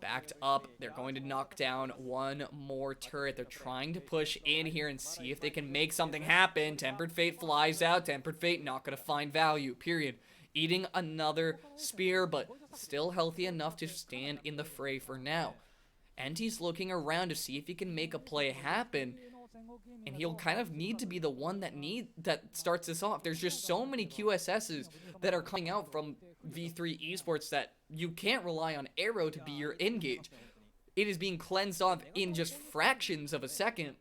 backed up. They're going to knock down one more turret. They're trying to push in here and see if they can make something happen. Tempered Fate flies out. Tempered Fate not going to find value, period. Eating another spear, but still healthy enough to stand in the fray for now. NT's looking around to see if he can make a play happen, and he'll kind of need to be the one that starts this off. There's just so many QSSs that are coming out from V3 Esports that you can't rely on Arrow to be your engage. It is being cleansed off in just fractions of a second.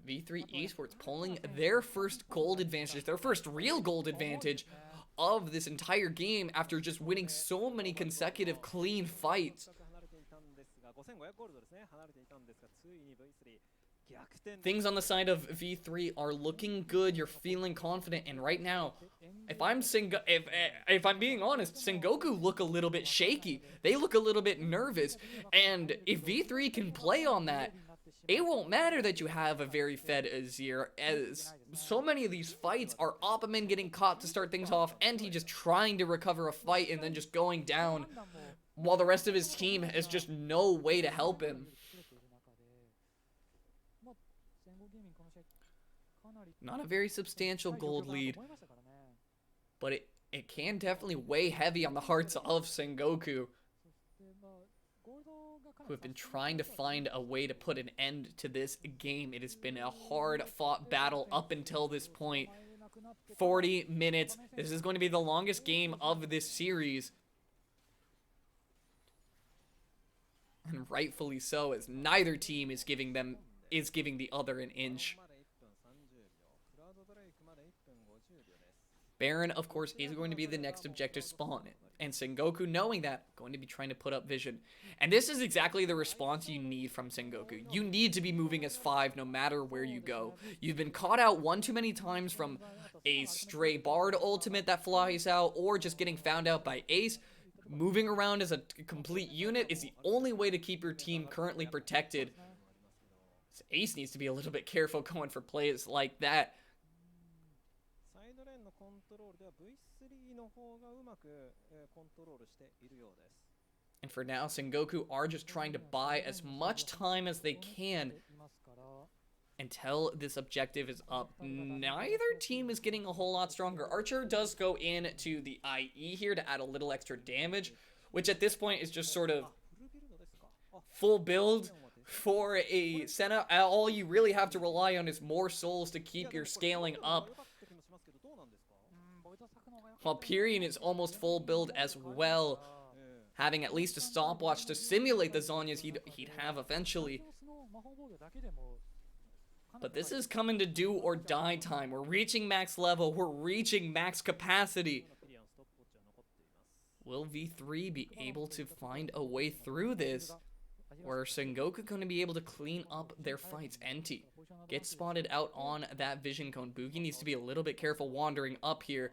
V3 Esports pulling their first gold advantage, their first real gold advantage of this entire game after just winning so many consecutive clean fights. Things on the side of V3 are looking good. You're feeling confident, and right now, if I'm being honest, Sengoku look a little bit shaky. They look a little bit nervous, and if V3 can play on that, it won't matter that you have a very fed Azir, as so many of these fights are Opperman getting caught to start things off, and he just trying to recover a fight and then just going down, while the rest of his team has just no way to help him. Not a very substantial gold lead, but it can definitely weigh heavy on the hearts of Sengoku, who have been trying to find a way to put an end to this game. It has been a hard-fought battle up until this point. 40 minutes. This is going to be the longest game of this series. And rightfully so, as neither team is giving the other an inch. Baron, of course, is going to be the next objective spawn, and Sengoku, knowing that, going to be trying to put up vision. And this is exactly the response you need from Sengoku. You need to be moving as 5 no matter where you go. You've been caught out one too many times from a stray Bard ultimate that flies out, or just getting found out by Ace. Moving around as a complete unit is the only way to keep your team currently protected. So Ace needs to be a little bit careful going for plays like that. And for now, Sengoku are just trying to buy as much time as they can until this objective is up. Neither team is getting a whole lot stronger. Archer does go into the IE here to add a little extra damage, which at this point is just sort of full build for a Senna. All you really have to rely on is more souls to keep your scaling up. Hyperion is almost full build as well, having at least a stopwatch to simulate the Zhonya's he'd have eventually. But this is coming to do or die time. We're reaching max level. We're reaching max capacity. Will V3 be able to find a way through this? Or are Sengoku going to be able to clean up their fights? Enti gets spotted out on that vision cone. Boogie needs to be a little bit careful wandering up here.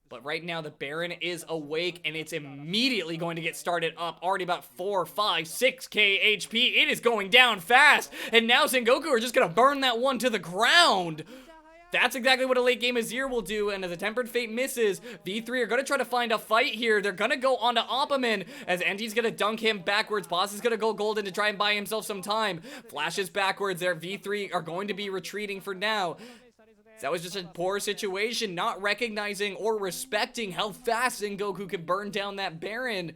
But right now, the Baron is awake, and it's immediately going to get started up. Already about 4, 5, 6k HP. It is going down fast. And now Sengoku are just going to burn that one to the ground. That's exactly what a late game Azir will do. And as a Tempered Fate misses, V3 are going to try to find a fight here. They're going to go onto Opperman as Enti's going to dunk him backwards. Boss is going to go golden to try and buy himself some time. Flashes backwards there. V3 are going to be retreating for now. That was just a poor situation, not recognizing or respecting how fast Sengoku can burn down that Baron.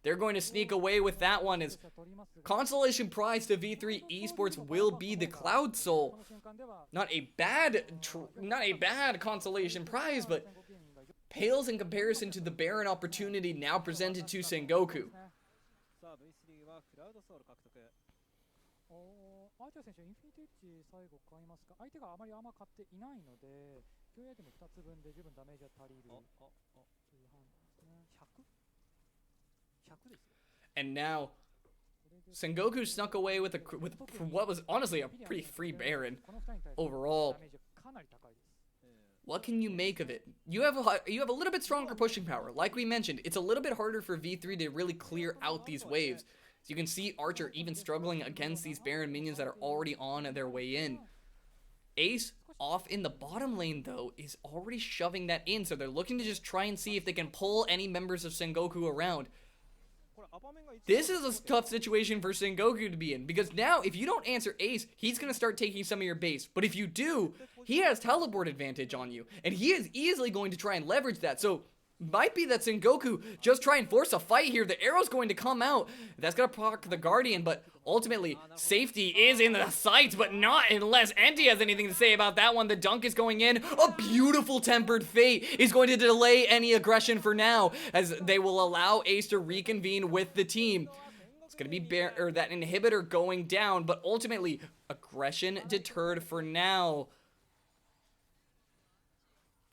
They're going to sneak away with that one, as consolation prize to V3 Esports will be the Cloud Soul. Not a bad consolation prize, but pales in comparison to the Baron opportunity now presented to Sengoku. アーチャー選手、インフィニティエッジ最後買いますか。相手があまり買っていないので、共有アイテム2つ分で十分ダメージは足りるという判断ですね。100ですよ。And now, Sengoku snuck away with what was honestly a pretty free Baron overall. What can you make of it? You have a little bit stronger pushing power. Like we mentioned, it's a little bit harder for V3 to really clear out these waves. So you can see Archer even struggling against these Baron minions that are already on their way in. Ace, off in the bottom lane, though, is already shoving that in. So they're looking to just try and see if they can pull any members of Sengoku around. This is a tough situation for Sengoku to be in, because now, if you don't answer Ace, he's going to start taking some of your base. But if you do, he has teleport advantage on you, and he is easily going to try and leverage that. So might be that Sengoku just try and force a fight here. The arrow's going to come out. That's going to proc the Guardian, but ultimately, safety is in the sights, but not unless Enti has anything to say about that one. The dunk is going in. A beautiful Tempered Fate is going to delay any aggression for now, as they will allow Ace to reconvene with the team. It's going to be that inhibitor going down, but ultimately, aggression deterred for now.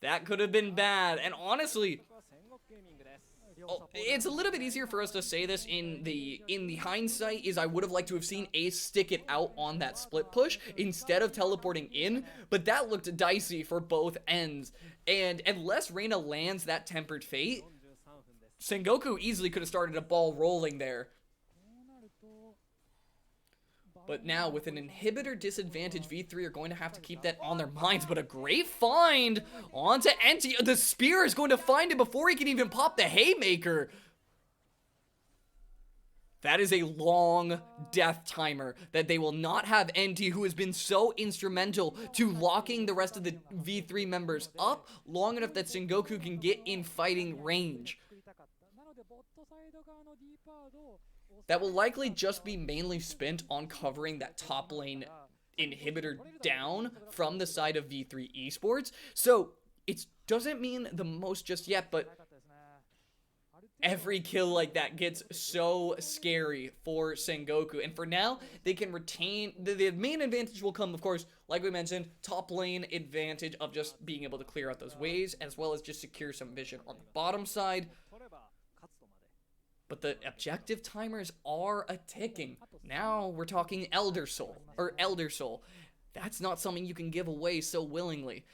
That could have been bad, and honestly, it's a little bit easier for us to say this in the hindsight, is I would have liked to have seen Ace stick it out on that split push instead of teleporting in, but that looked dicey for both ends. And unless Reina lands that Tempered Fate, Sengoku easily could have started a ball rolling there. But now, with an inhibitor disadvantage, V3 are going to have to keep that on their minds. But a great find onto Enti. The spear is going to find him before he can even pop the haymaker. That is a long death timer that they will not have Enti, who has been so instrumental to locking the rest of the V3 members up long enough that Sengoku can get in fighting range. That will likely just be mainly spent on covering that top lane inhibitor down from the side of V3 Esports. So it doesn't mean the most just yet, but every kill like that gets so scary for Sengoku. And for now, they can retain... The main advantage will come, of course, like we mentioned, top lane advantage of just being able to clear out those waves, as well as just secure some vision on the bottom side. But the objective timers are a-ticking. Now we're talking Elder Soul. That's not something you can give away so willingly.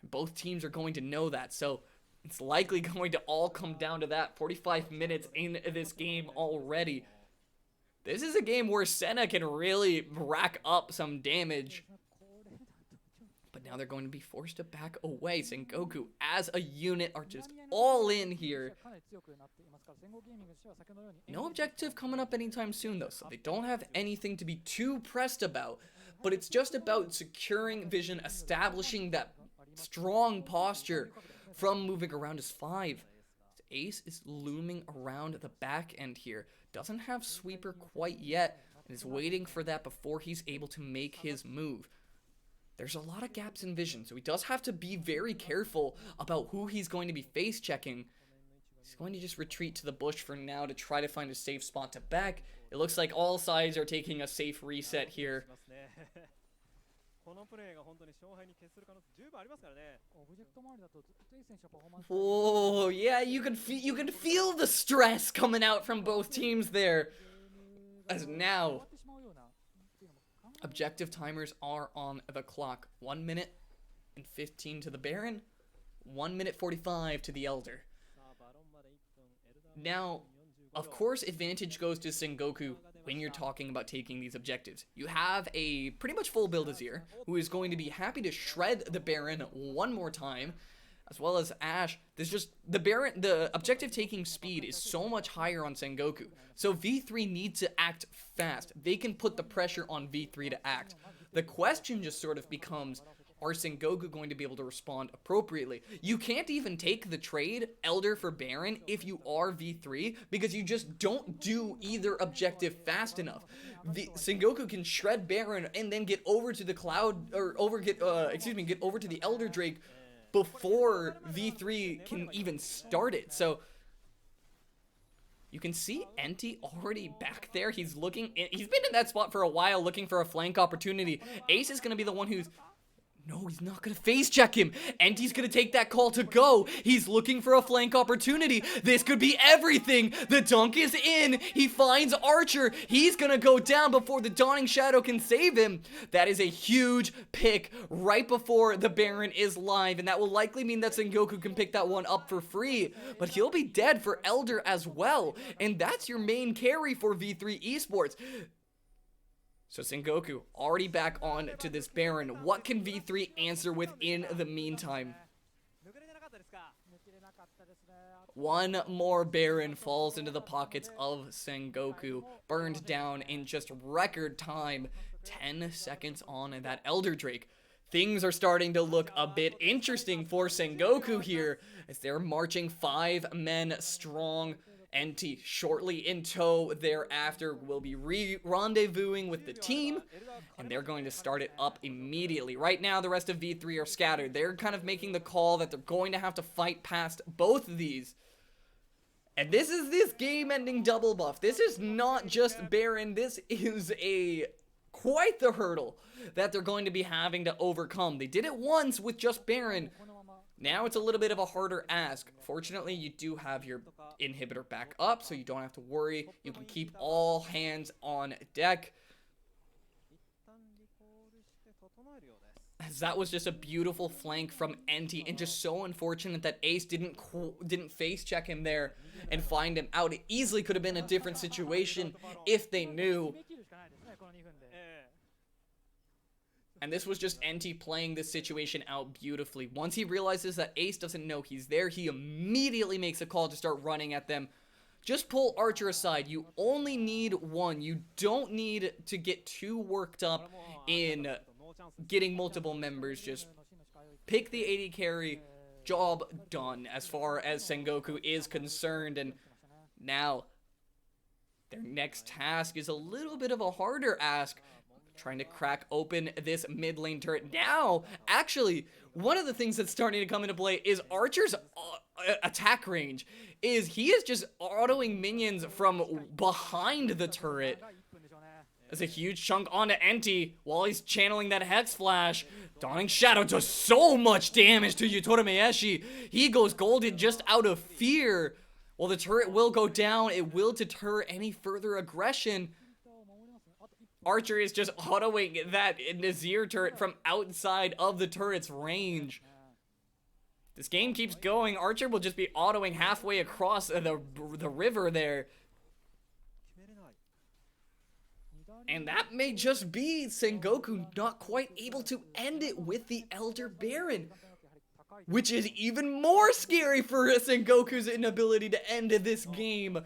Both teams are going to know that, so... It's likely going to all come down to that. 45 minutes in this game already. This is a game where Senna can really rack up some damage. But now they're going to be forced to back away. Sengoku, as a unit, are just all in here. No objective coming up anytime soon, though, so they don't have anything to be too pressed about. But it's just about securing vision, establishing that strong posture from moving around as 5. Ace is looming around the back end here. Doesn't have sweeper quite yet, and is waiting for that before he's able to make his move. There's a lot of gaps in vision, so he does have to be very careful about who he's going to be face checking. He's going to just retreat to the bush for now to try to find a safe spot to back. It looks like all sides are taking a safe reset here. Oh, yeah, you can feel the stress coming out from both teams there. As now, objective timers are on the clock. 1 minute and 15 to the Baron, 1 minute 45 to the Elder. Now, of course, advantage goes to Sengoku when you're talking about taking these objectives. You have a pretty much full build Azir, who is going to be happy to shred the Baron one more time, as well as Ashe. The objective taking speed is so much higher on Sengoku, so V3 needs to act fast. They can put the pressure on V3 to act. The question just sort of becomes, are Sengoku going to be able to respond appropriately? You can't even take the trade, Elder for Baron, if you are V3, because you just don't do either objective fast enough. Sengoku can shred Baron and then get over to the Cloud, or get over to the Elder Drake before V3 can even start it. So you can see Enti already back there. He's been in that spot for a while looking for a flank opportunity. Ace is going to be the one who's... No, he's not going to face check him. Enti's going to take that call to go. He's looking for a flank opportunity. This could be everything. The dunk is in. He finds Archer. He's going to go down before the Dawning Shadow can save him. That is a huge pick right before the Baron is live, and that will likely mean that Sengoku can pick that one up for free. But he'll be dead for Elder as well, and that's your main carry for V3 Esports. So Sengoku already back on to this Baron. What can V3 answer with in the meantime? One more Baron falls into the pockets of Sengoku. Burned down in just record time. 10 seconds on that Elder Drake. Things are starting to look a bit interesting for Sengoku here, as they're marching 5 men strong. Enti shortly in tow thereafter will be rendezvousing with the team, and they're going to start it up immediately. Right now, the rest of V3 are scattered. They're kind of making the call that they're going to have to fight past both of these. And this is this game-ending double buff. This is not just Baron. This is quite the hurdle that they're going to be having to overcome. They did it once with just Baron. Now it's a little bit of a harder ask. Fortunately, you do have your inhibitor back up, so you don't have to worry. You can keep all hands on deck. As that was just a beautiful flank from Enti, and just so unfortunate that Ace didn't face check him there and find him out. It easily could have been a different situation if they knew. And this was just NT playing this situation out beautifully. Once he realizes that Ace doesn't know he's there, he immediately makes a call to start running at them. Just pull Archer aside. You only need one. You don't need to get too worked up in getting multiple members. Just pick the AD carry. Job done as far as Sengoku is concerned. And now their next task is a little bit of a harder ask. Trying to crack open this mid lane turret. Now, actually, one of the things that's starting to come into play is Archer's attack range. He is just autoing minions from behind the turret. That's a huge chunk onto Enti while he's channeling that Hex Flash. Dawning Shadow does so much damage to Yutora Meieshi. He goes golden just out of fear. While the turret will go down, it will deter any further aggression. Archer is just autoing that Nazir turret from outside of the turret's range. This game keeps going. Archer will just be autoing halfway across the river there. And that may just be Sengoku not quite able to end it with the Elder Baron. Which is even more scary for Sengoku's inability to end this game.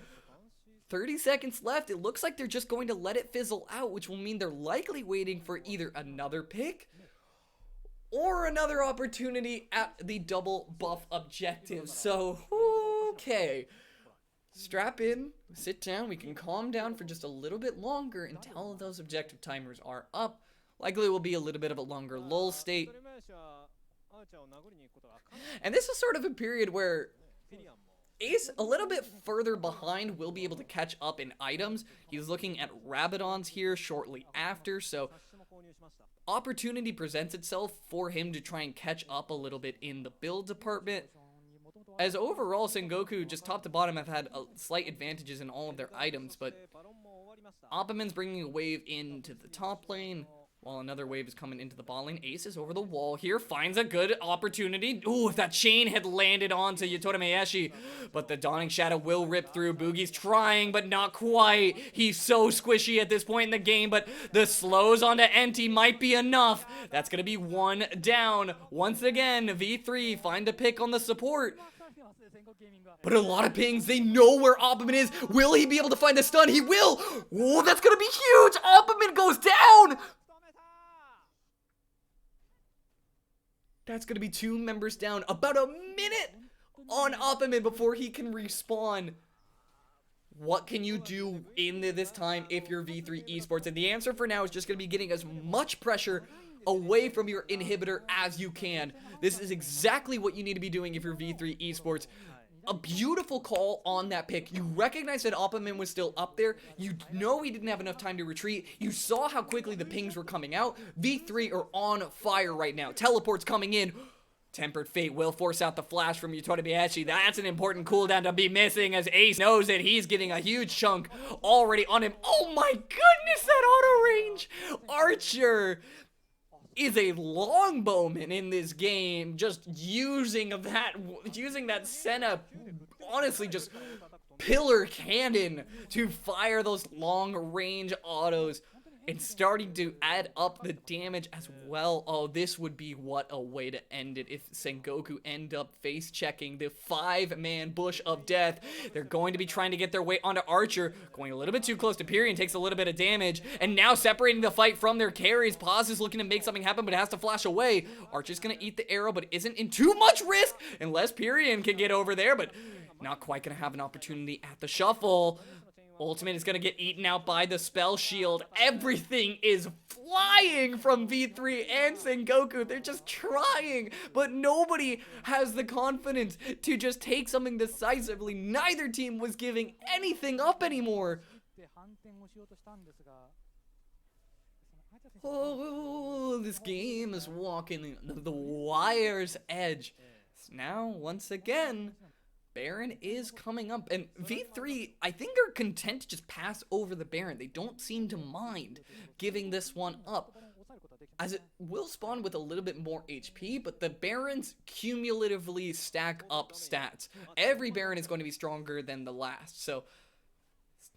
30 seconds left. It looks like they're just going to let it fizzle out, which will mean they're likely waiting for either another pick or another opportunity at the double buff objective. So, okay. Strap in, sit down, we can calm down for just a little bit longer until those objective timers are up. Likely will be a little bit of a longer lull state. And this is sort of a period where Ace, a little bit further behind, will be able to catch up in items. He's looking at Rabadons here shortly after, so opportunity presents itself for him to try and catch up a little bit in the build department. As overall, Sengoku, just top to bottom, have had slight advantages in all of their items, but Oppiman's bringing a wave into the top lane, while another wave is coming into the bot lane. Ace is over the wall here, finds a good opportunity. Ooh, if that chain had landed onto Yutora Meieshi. But the Dawning Shadow will rip through. Boogie's trying, but not quite. He's so squishy at this point in the game, but the slows onto Enti might be enough. That's gonna be one down. Once again, V3 find a pick on the support. But a lot of pings, they know where Oppiman is. Will he be able to find the stun? He will! Oh, that's gonna be huge! Oppiman goes down! That's gonna be 2 members down. About a minute on Oppiman before he can respawn. What can you do in this time if you're V3 Esports? And the answer for now is just gonna be getting as much pressure away from your inhibitor as you can. This is exactly what you need to be doing if you're V3 Esports. A beautiful call on that pick. You recognize that Oppiman was still up there. You know he didn't have enough time to retreat. You saw how quickly the pings were coming out. V3 are on fire right now. Teleports coming in. Tempered Fate will force out the flash from Yutora Meieshi. That's an important cooldown to be missing, as Ace knows that he's getting a huge chunk already on him. Oh my goodness, that auto range! Archer is a longbowman in this game, just using that Senna, honestly, just pillar cannon to fire those long range autos and starting to add up the damage as well. Oh, this would be what a way to end it if Sengoku end up face checking the 5-man bush of death. They're going to be trying to get their way onto Archer, going a little bit too close to Pyrian, takes a little bit of damage, and now separating the fight from their carries. Paz is looking to make something happen, but has to flash away. Archer's gonna eat the arrow, but isn't in too much risk unless Pyrian can get over there, but not quite gonna have an opportunity at the shuffle. Ultimate is going to get eaten out by the spell shield. Everything is flying from V3 and Sengoku. They're just trying, but nobody has the confidence to just take something decisively. Neither team was giving anything up anymore. Oh, this game is walking the wire's edge. Now, once again, Baron is coming up, and V3, I think, are content to just pass over the Baron. They don't seem to mind giving this one up, as it will spawn with a little bit more HP, but the Barons cumulatively stack up stats. Every Baron is going to be stronger than the last, so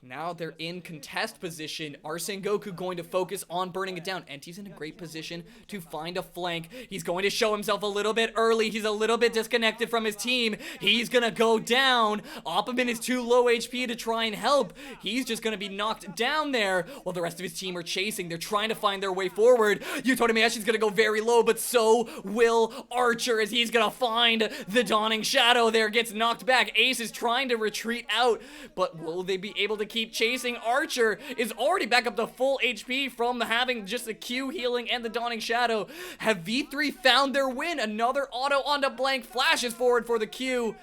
Now they're in contest position. Are Sengoku going to focus on burning it down? And he's in a great position to find a flank. He's going to show himself a little bit early. He's a little bit disconnected from his team. He's going to go down. Opperman is too low HP to try and help. He's just going to be knocked down there while the rest of his team are chasing. They're trying to find their way forward. Yuto Tomayashi's going to go very low, but so will Archer as he's going to find the Dawning Shadow there. Gets knocked back. Ace is trying to retreat out, but will they be able to keep chasing? Archer is already back up to full HP from having just the Q healing and the Dawning Shadow. Have V3 found their win? Another auto onto blank, flashes forward for the Q.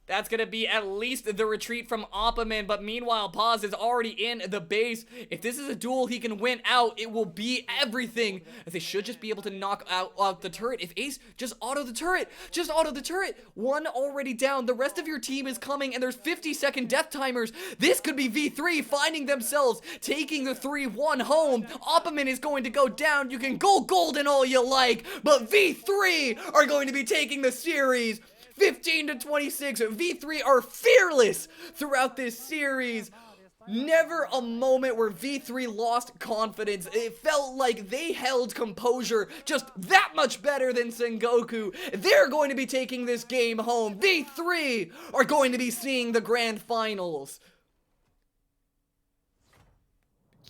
That's going to be at least the retreat from Opperman, but meanwhile, Paz is already in the base. If this is a duel he can win out, it will be everything. They should just be able to knock out the turret. If Ace, just auto the turret. Just auto the turret. One already down. The rest of your team is coming, and there's 50-second death timers. This could be V3 finding themselves taking the 3-1 home. Opperman is going to go down. You can go golden all you like, but V3 are going to be taking the series 15-26. V3 are fearless throughout this series. Never a moment where V3 lost confidence. It felt like they held composure just that much better than Sengoku. They're going to be taking this game home. V3 are going to be seeing the grand finals.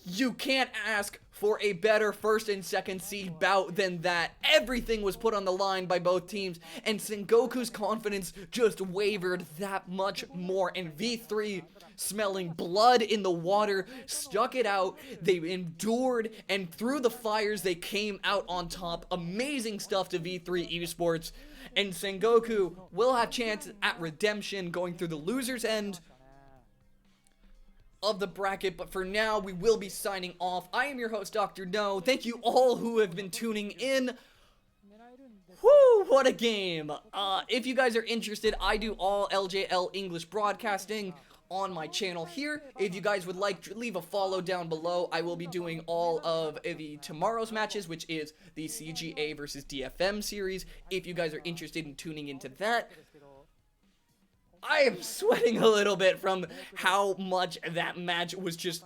You can't ask for a better first and second seed bout than that. Everything was put on the line by both teams, and Sengoku's confidence just wavered that much more, and V3, smelling blood in the water, stuck it out. They endured, and through the fires, they came out on top. Amazing stuff to V3 Esports, and Sengoku will have chance at redemption going through the loser's end of the bracket, but for now we will be signing off. I am your host, Dr. No. Thank you all who have been tuning in. Whoo, what a game. If you guys are interested, I do all LJL English broadcasting on my channel here. If you guys would like to leave a follow down below, I will be doing all of the tomorrow's matches, which is the CGA versus DFM series. If you guys are interested in tuning into that, I am sweating a little bit from how much that match was just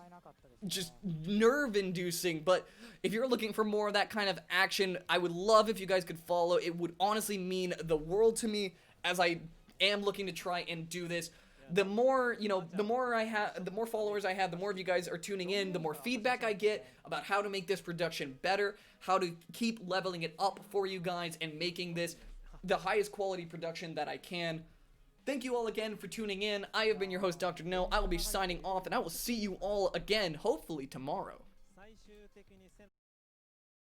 nerve-inducing, but if you're looking for more of that kind of action, I would love if you guys could follow. It would honestly mean the world to me, as I am looking to try and do this. The more, the more followers I have, the more of you guys are tuning in, the more feedback I get about how to make this production better, how to keep leveling it up for you guys, and making this the highest quality production that I can. Thank you all again for tuning in. I have been your host, Dr. No. I will be signing off, and I will see you all again, hopefully tomorrow.